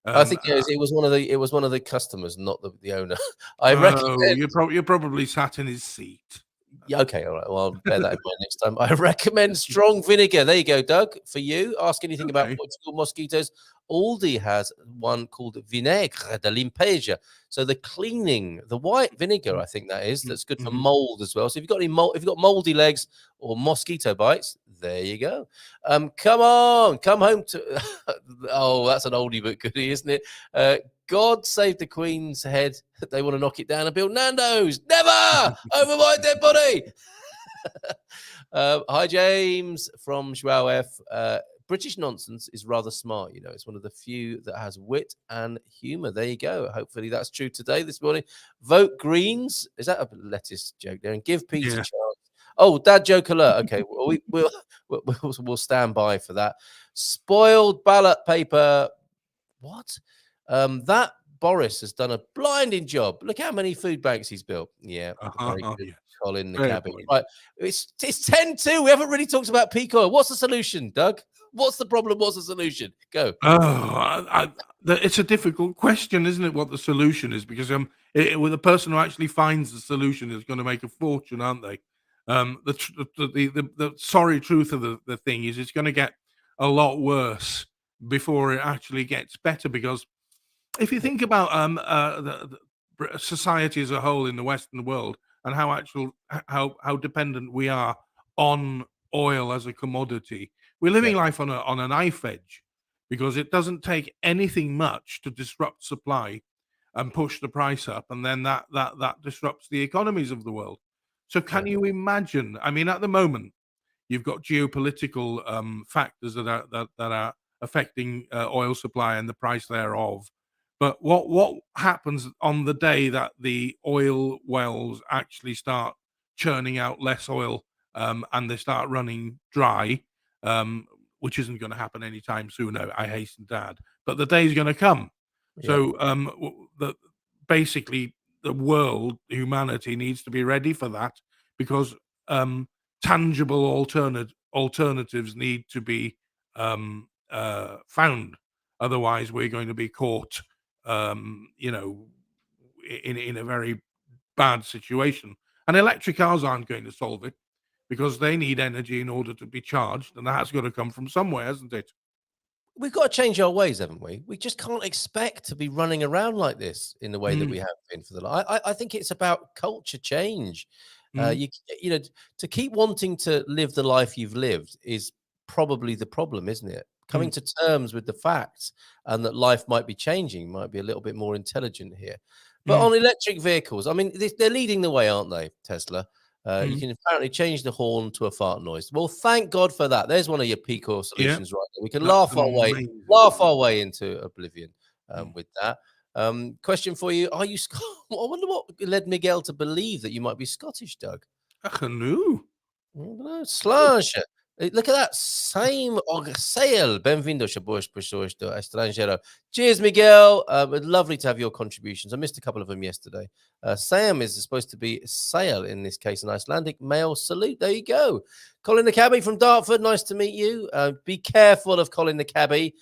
S2: I think it was one of the customers, not the owner. I recommend
S3: you're probably sat in his seat.
S2: Yeah, okay, all right. Well, I'll bear that in mind next time. I recommend strong vinegar. There you go, Doug. For you, ask anything about Portugal mosquitoes. Aldi has one called Vinaigre de Limpeja. So the cleaning, the white vinegar, I think that's good for mold as well. So if you've got if you've got moldy legs or mosquito bites, there you go. Come on, come home to. Oh, that's an oldie but goodie, isn't it? God save the Queen's head. They want to knock it down and build Nando's. Never over my dead body. Hi, James from Joao F. British nonsense is rather smart. You know, it's one of the few that has wit and humor. There you go. Hopefully that's true today, this morning. Vote Greens. Is that a lettuce joke there? And give Peter a chance. Oh, dad joke alert. Okay, we'll stand by for that. Spoiled ballot paper. What? That Boris has done a blinding job. Look how many food banks he's built. Yeah, very good.
S3: Yes.
S2: Colin the
S3: Fair
S2: cabbie.
S3: point.
S2: Right, it's 10-2. We haven't really talked about peak oil. What's the solution, Doug? What's the problem? What's the solution? Go.
S3: It's a difficult question, isn't it? What the solution is, because with the person who actually finds the solution is going to make a fortune, aren't they? The sorry truth of the thing is, it's going to get a lot worse before it actually gets better. Because if you think about society as a whole in the Western world, and how dependent we are on oil as a commodity, we're living life on a knife edge, because it doesn't take anything much to disrupt supply and push the price up, and then that disrupts the economies of the world. So can you imagine? I mean, at the moment, you've got geopolitical factors that are affecting oil supply and the price thereof. But what happens on the day that the oil wells actually start churning out less oil, and they start running dry, which isn't going to happen anytime soon, I hasten to add, but the day is going to come. So basically, the world, humanity, needs to be ready for that, because tangible alternatives need to be found. Otherwise, we're going to be caught, in a very bad situation. And electric cars aren't going to solve it, because they need energy in order to be charged, and that's got to come from somewhere, hasn't it?
S2: We've got to change our ways, haven't we? We just can't expect to be running around like this in the way that we have been for the. I think it's about culture change. You know, to keep wanting to live the life you've lived is probably the problem, isn't it? Coming to terms with the facts and that life might be changing, might be a little bit more intelligent here. But on electric vehicles, I mean, they're leading the way, aren't they, Tesla? You can apparently change the horn to a fart noise. Well, thank God for that. There's one of your peak oil solutions right there. We can laugh our way into oblivion with that. Question for you: are you? I wonder what led Miguel to believe that you might be Scottish, Doug.
S3: I know.
S2: Slange. Look at that. Same Sale. Bem-vindo, boas pessoas do estrangeiro. Cheers, Miguel. Lovely to have your contributions. I missed a couple of them yesterday. Sam is supposed to be Sale in this case, an Icelandic male salute. There you go. Colin the cabbie from Dartford. Nice to meet you. Be careful of Colin the cabbie.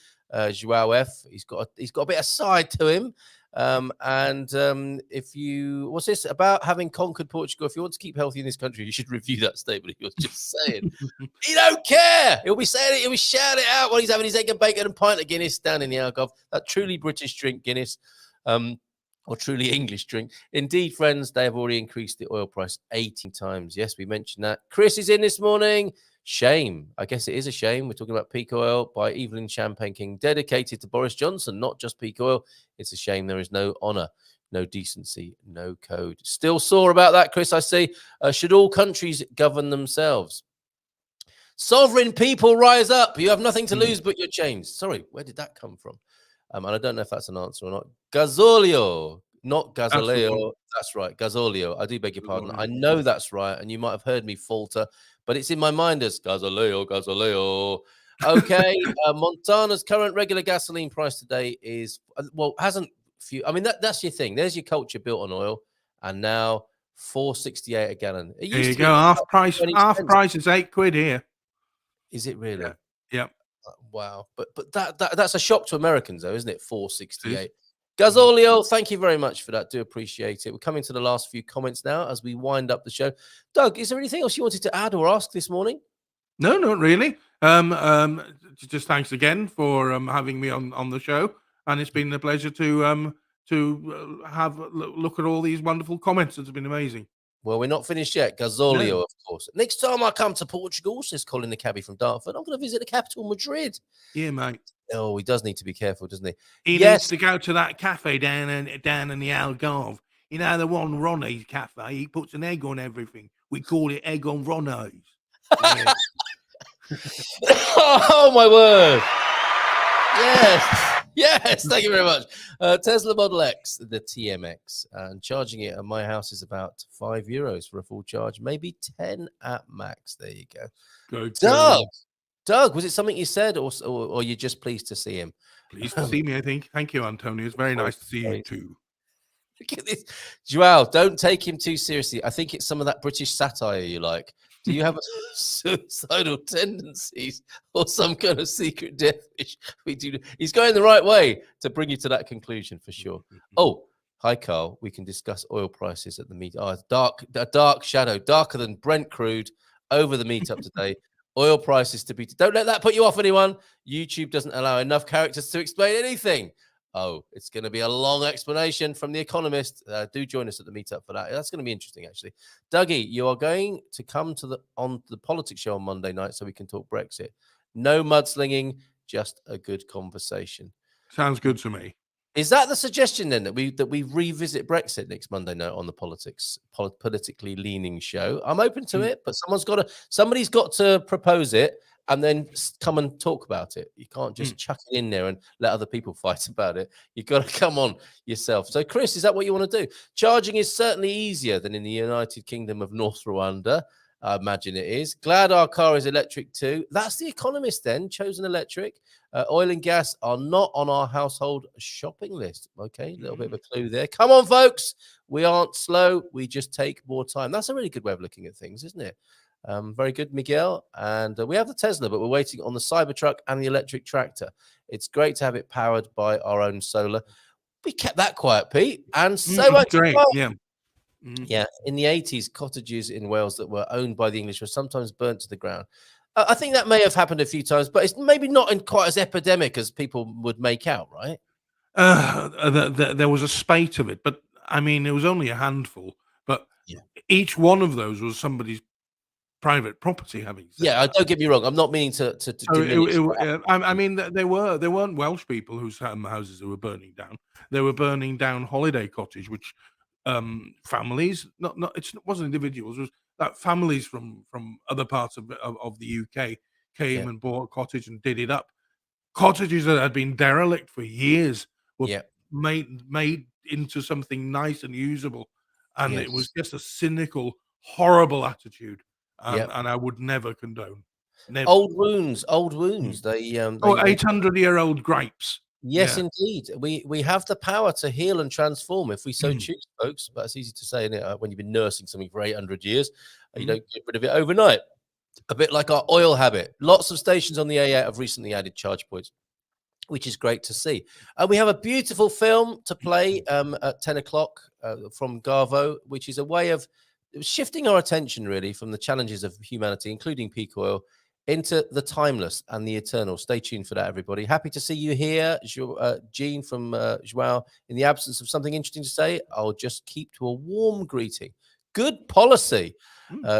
S2: Joao F. He's got a bit of side to him. If you, what's this about having conquered Portugal? If you want to keep healthy in this country, you should review that statement he was just saying. He don't care. He'll be saying it. He'll be shouting it out while he's having his egg and bacon and pint of Guinness down in the alcove. That truly British drink, Guinness, or truly English drink. Indeed, friends, they have already increased the oil price 18 times. Yes, we mentioned that. Chris is in this morning. Shame. I guess it is a shame. We're talking about peak oil by Evelyn Champagne King, dedicated to Boris Johnson, not just peak oil. It's a shame there is no honour, no decency, no code. Still sore about that, Chris, I see. Should all countries govern themselves? Sovereign people rise up. You have nothing to lose but your chains. Sorry, where did that come from? And I don't know if that's an answer or not. Gasolio, not Gasoleo. That's right, Gasolio. I do beg your pardon. I know that's right, and you might have heard me falter, but it's in my mind as Gasoleo, Gasoleo. Okay, Montana's current regular gasoline price today is, hasn't few. I mean, that's your thing. There's your culture built on oil, and now $4.68 a gallon. It
S3: There
S2: used
S3: you
S2: to
S3: go. Half price. Half
S2: cents.
S3: price is £8 here.
S2: Is it really?
S3: Yeah.
S2: Wow. But that's a shock to Americans, though, isn't it? $4.68. Gasolio, thank you very much for that. Do appreciate it. We're coming to the last few comments now as we wind up the show. Doug, is there anything else you wanted to add or ask this morning?
S3: No, not really. Just thanks again for having me on the show, and it's been a pleasure to have a look at all these wonderful comments. It's been amazing.
S2: Well, we're not finished yet. Gasolio, of course. Next time I come to Portugal, says Colin the cabbie from Dartford, I'm going to visit the capital, Madrid.
S3: Yeah, mate.
S2: Oh, he does need to be careful, doesn't he?
S3: He needs to go to that cafe down in the Algarve. You know, the one Ronnie's cafe. He puts an egg on everything. We call it egg on Ronno's. Yeah.
S2: Oh, my word. Yes. Yes, thank you very much. Tesla Model X, the TMX, and charging it at my house is about €5 for a full charge, maybe 10 at max. There you go.
S3: Good
S2: Doug,
S3: going.
S2: Doug, was it something you said, or you're just pleased to see him?
S3: Pleased to see me, I think. Thank you, Antonio. It's very nice to see you too.
S2: Look at this. Joao, don't take him too seriously. I think it's some of that British satire you like. Do you have suicidal tendencies or some kind of secret death wish? We do. He's going the right way to bring you to that conclusion for sure. Oh, hi, Carl. We can discuss oil prices at the meet. Oh, a dark shadow, darker than Brent crude over the meetup today. Oil prices to be. Don't let that put you off, anyone. YouTube doesn't allow enough characters to explain anything. Oh, it's going to be a long explanation from The Economist. Do join us at the meetup for that. That's going to be interesting, actually. Dougie, you are going to come to on the politics show on Monday night so we can talk Brexit. No mudslinging, just a good conversation.
S3: Sounds good to me.
S2: Is that the suggestion then that we revisit Brexit next Monday night on the politically leaning show? I'm open to it, but somebody's got to propose it and then come and talk about it. You can't just chuck it in there and let other people fight about it. You've got to come on yourself. So, Chris, is that what you want to do? Charging is certainly easier than in the United Kingdom of North Rwanda. I imagine it is. Glad our car is electric too. That's The Economist then, chosen electric. Oil and gas are not on our household shopping list. Okay, a little bit of a clue there. Come on, folks. We aren't slow. We just take more time. That's a really good way of looking at things, isn't it? Very good, Miguel. And we have the Tesla, but we're waiting on the Cybertruck and the electric tractor. It's great to have it powered by our own solar. We kept that quiet, Pete. And so much
S3: great.
S2: fun.
S3: Yeah.
S2: Yeah, in the 80s, cottages in Wales that were owned by the English were sometimes burnt to the ground. I think that may have happened a few times, but it's maybe not in quite as epidemic as people would make out, right?
S3: There was a spate of it, but I mean, it was only a handful. But each one of those was somebody's private property. Having said
S2: that. Don't get me wrong. I'm not meaning to diminish.
S3: I mean, they weren't Welsh people whose houses were burning down. They were burning down holiday cottage, which families, it wasn't individuals, it was that families from other parts of the UK came and bought a cottage and did it up. Cottages that had been derelict for years were made into something nice and usable, and it was just a cynical, horrible attitude, and I would never condone. Never.
S2: Old wounds. They
S3: 800-year-old gripes.
S2: Yes, indeed. We have the power to heal and transform if we so choose, folks. But it's easy to say, isn't it? When you've been nursing something for 800 years, you don't get rid of it overnight. A bit like our oil habit. Lots of stations on the A8 have recently added charge points, which is great to see. We have a beautiful film to play at 10 o'clock from Garvo, which is a way of shifting our attention, really, from the challenges of humanity, including peak oil, into the timeless and the eternal. Stay tuned for that, everybody. Happy to see you here, Jean from Joao. In the absence of something interesting to say, I'll just keep to a warm greeting. Good policy.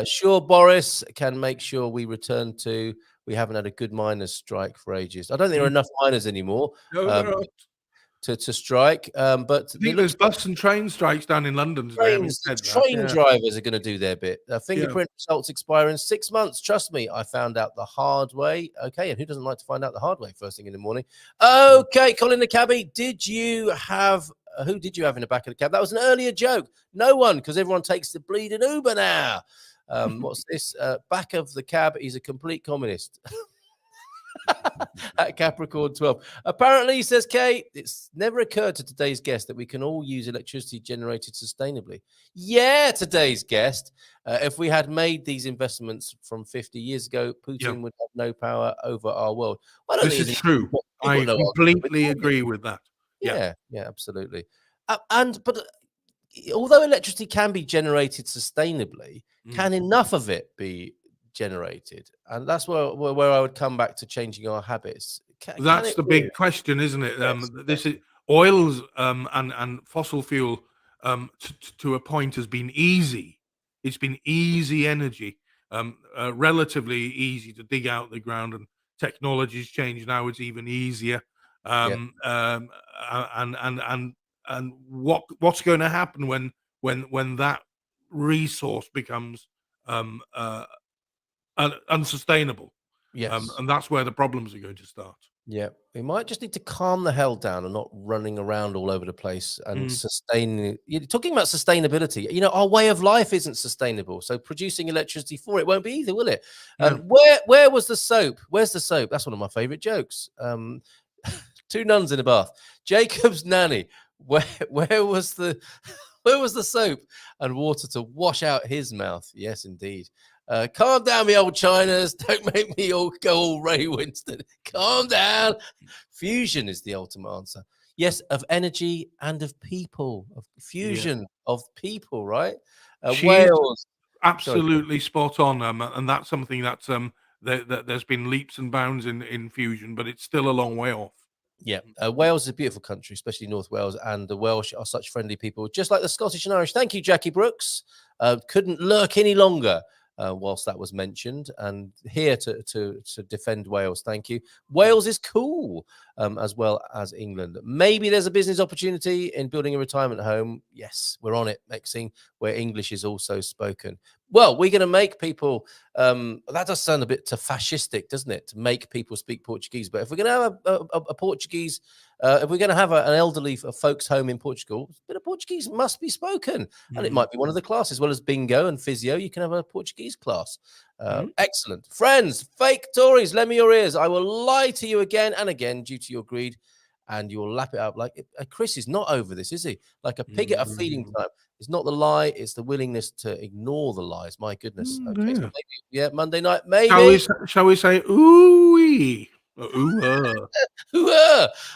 S2: Sure, Boris can make sure we return to. We haven't had a good miners' strike for ages. I don't think there are enough miners anymore.
S3: No,
S2: to strike. But
S3: I think there's bus and train strikes down in London.
S2: Train drivers are going to do their bit. Fingerprint results expire in 6 months. Trust me, I found out the hard way. Okay, and who doesn't like to find out the hard way first thing in the morning? Okay, Colin the cabbie, who did you have in the back of the cab? That was an earlier joke. No one, because everyone takes the bleeding Uber now. What's this? Back of the cab, he's a complete communist. At Capricorn 12. Apparently, says Kate, it's never occurred to today's guest that we can all use electricity generated sustainably. Yeah, today's guest. If we had made these investments from 50 years ago, Putin would have no power over our world.
S3: This is true. I completely agree with that.
S2: Yeah, absolutely. But although electricity can be generated sustainably, can enough of it be generated? And that's where I would come back to changing our habits.
S3: That's the big question, isn't it? This is oils and fossil fuel to a point has been easy. It's been easy energy, relatively easy to dig out the ground, and technology's changed now. It's even easier. And what's going to happen when that resource becomes unsustainable?
S2: Yes,
S3: and that's where the problems are going to start.
S2: Yeah, we might just need to calm the hell down and not running around all over the place and sustain. You're talking about sustainability. Our way of life isn't sustainable. So producing electricity for it won't be either, will it?
S3: No.
S2: Where was the soap? Where's the soap? That's one of my favorite jokes. Two nuns in a bath. Jacob's nanny. Where was the where was the soap and water to wash out his mouth? Yes, indeed. Calm down, me old Chinas. Don't make me go all Ray Winston. Calm down. Fusion is the ultimate answer. Yes, of energy and of people. Of fusion of people, right?
S3: She's
S2: Wales. Sorry.
S3: absolutely spot on, and that's something that's there's been leaps and bounds in fusion, but it's still a long way off.
S2: Yeah, Wales is a beautiful country, especially North Wales, and the Welsh are such friendly people, just like the Scottish and Irish. Thank you, Jackie Brooks. Couldn't lurk any longer whilst that was mentioned, and here to defend Wales. Thank you. Wales is cool, as well as England. Maybe there's a business opportunity in building a retirement home. Yes, we're on it, Maxine, where English is also spoken. Well, we're going to make people. That does sound a bit fascistic, doesn't it? To make people speak Portuguese. But if we're going to have a Portuguese, if we're going to have an elderly folks home in Portugal, a bit of Portuguese must be spoken, and it might be one of the classes, as well as bingo and physio. You can have a Portuguese class. Excellent, friends. Fake Tories, lend me your ears. I will lie to you again and again due to your greed, and you'll lap it up like Chris is not over this, is he? Like a pig at a feeding time. It's not the lie; it's the willingness to ignore the lies. My goodness. Okay, so maybe, Monday night, maybe.
S3: Shall we say ooh-wee? Ooh,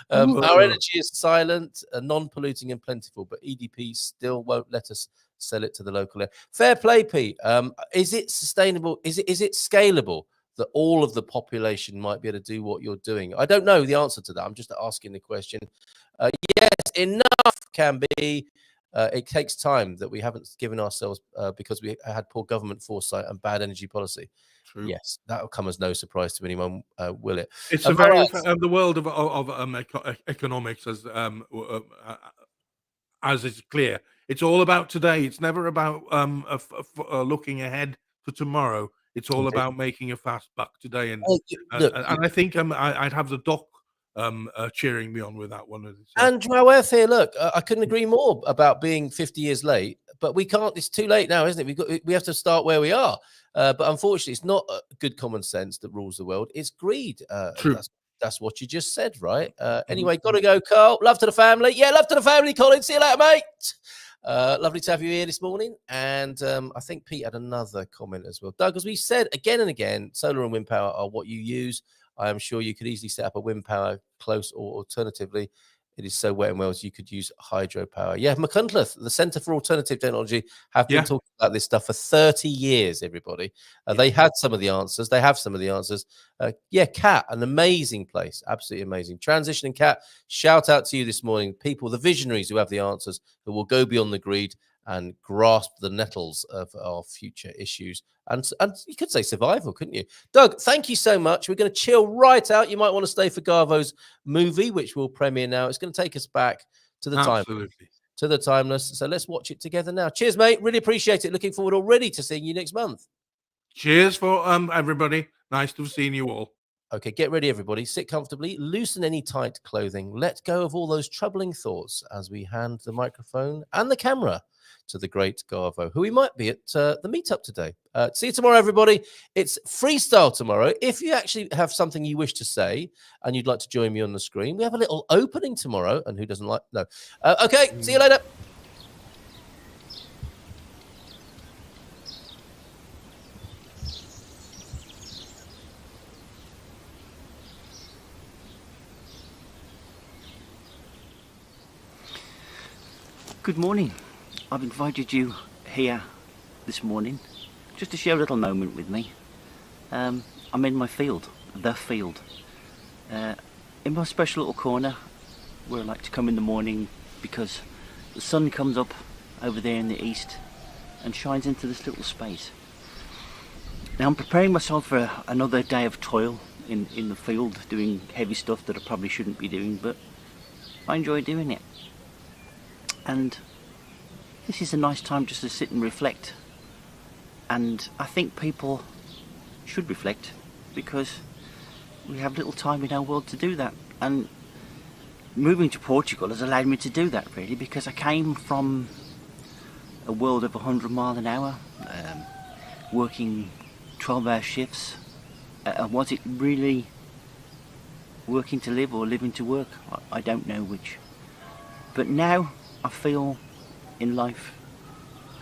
S2: Our energy is silent, non-polluting and plentiful, but EDP still won't let us sell it to the local area. Fair play, Pete. Is it sustainable? Is it scalable that all of the population might be able to do what you're doing? I don't know the answer to that. I'm just asking the question. Yes, enough can be. It takes time that we haven't given ourselves because we had poor government foresight and bad energy policy.
S3: True.
S2: Yes, that will come as no surprise to anyone, will it?
S3: It's a very the world of economics as is clear. It's all about today. It's never about looking ahead to tomorrow. It's all about making a fast buck today. And I think I'd have the doc cheering me on with that one.
S2: Andrew Howarth here. Look, I couldn't agree more about being 50 years late, but we can't. It's too late now, isn't it? We have to start where we are. But unfortunately, it's not good common sense that rules the world. It's greed.
S3: True.
S2: That's what you just said, right? Anyway, gotta go, Carl. Love to the family. Yeah, love to the family, Colin. See you later, mate. Lovely to have you here this morning. And I think Pete had another comment as well. Doug, as we said again and again, solar and wind power are what you use. I am sure you could easily set up a wind power close, or alternatively, it is so wet in Wales, you could use hydropower. Yeah, McCuntleth, the Centre for Alternative Technology, have been talking about this stuff for 30 years, everybody. They had some of the answers. They have some of the answers. Cat, an amazing place. Absolutely amazing. Transition and Cat, shout out to you this morning. People, the visionaries who have the answers, who will go beyond the greed and grasp the nettles of our future issues. And you could say survival, couldn't you? Doug, thank you so much. We're going to chill right out. You might want to stay for Garvo's movie, which will premiere now. It's going to take us back to the timeless. So let's watch it together now. Cheers, mate. Really appreciate it. Looking forward already to seeing you next month.
S3: Cheers for everybody. Nice to have seen you all.
S2: Okay, get ready, everybody. Sit comfortably, loosen any tight clothing, let go of all those troubling thoughts as we hand the microphone and the camera to the great Garvo, who we might be at the meetup today. See you tomorrow, everybody. It's freestyle tomorrow. If you actually have something you wish to say and you'd like to join me on the screen, we have a little opening tomorrow. And who doesn't like? No. Okay, see you later.
S4: Good morning. I've invited you here this morning just to share a little moment with me. I'm in my field, the field, in my special little corner where I like to come in the morning because the sun comes up over there in the east and shines into this little space. Now I'm preparing myself for another day of toil in the field, doing heavy stuff that I probably shouldn't be doing, but I enjoy doing it. And this is a nice time just to sit and reflect. And I think people should reflect because we have little time in our world to do that. And moving to Portugal has allowed me to do that, really, because I came from a world of 100 miles an hour, working 12-hour shifts. Was it really working to live or living to work? I don't know which. But now I feel in life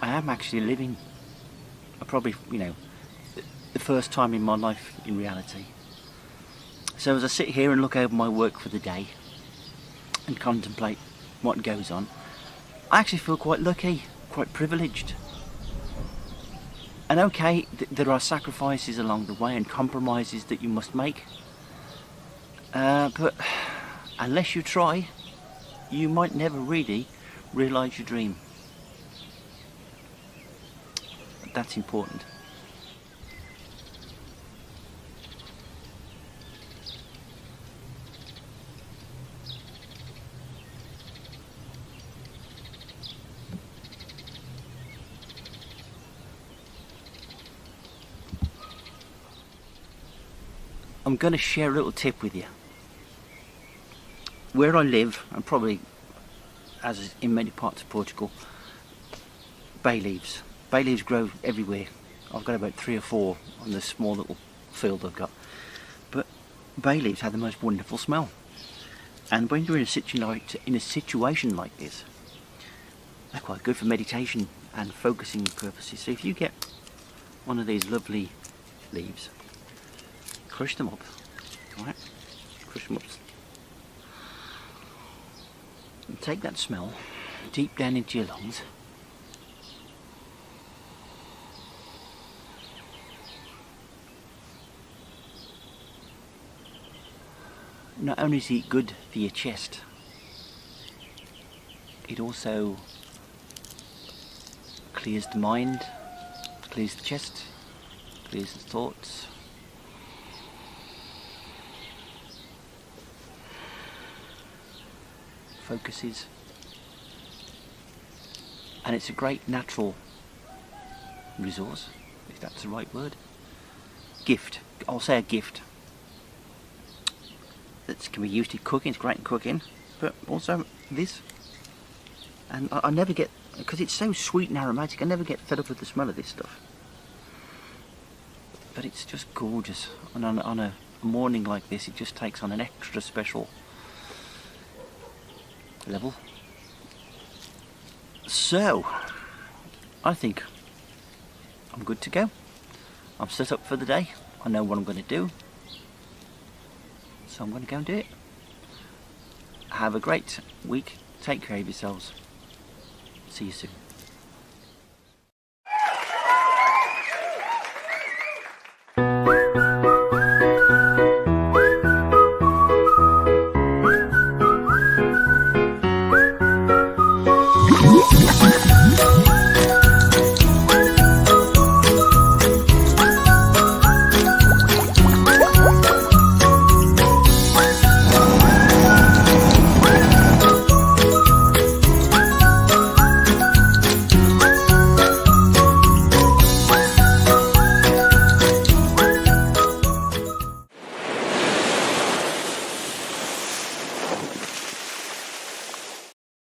S4: I am actually living. I probably, the first time in my life in reality. So as I sit here and look over my work for the day and contemplate what goes on, I actually feel quite lucky, quite privileged. And okay, there are sacrifices along the way and compromises that you must make. But unless you try, you might never really realise your dream. That's important. I'm going to share a little tip with you. Where I live, and probably as in many parts of Portugal, bay leaves. Bay leaves grow everywhere. I've got about 3 or 4 on this small little field I've got. But bay leaves have the most wonderful smell. And when you're in a situation like this, they're quite good for meditation and focusing purposes. So if you get one of these lovely leaves, crush them up, right? Crush them up. And take that smell deep down into your lungs. Not only is it good for your chest, it also clears the mind, clears the chest, clears the thoughts. Focuses, and it's a great natural resource, if that's the right word. Gift, I'll say a gift that can be used in cooking. It's great in cooking, but also this. And I never get, because it's so sweet and aromatic, I never get fed up with the smell of this stuff. But it's just gorgeous, and on a morning like this, it just takes on an extra special level. So I think I'm good to go. I'm set up for the day. I know what I'm going to do, so I'm going to go and do it. Have a great week. Take care of yourselves. See you soon.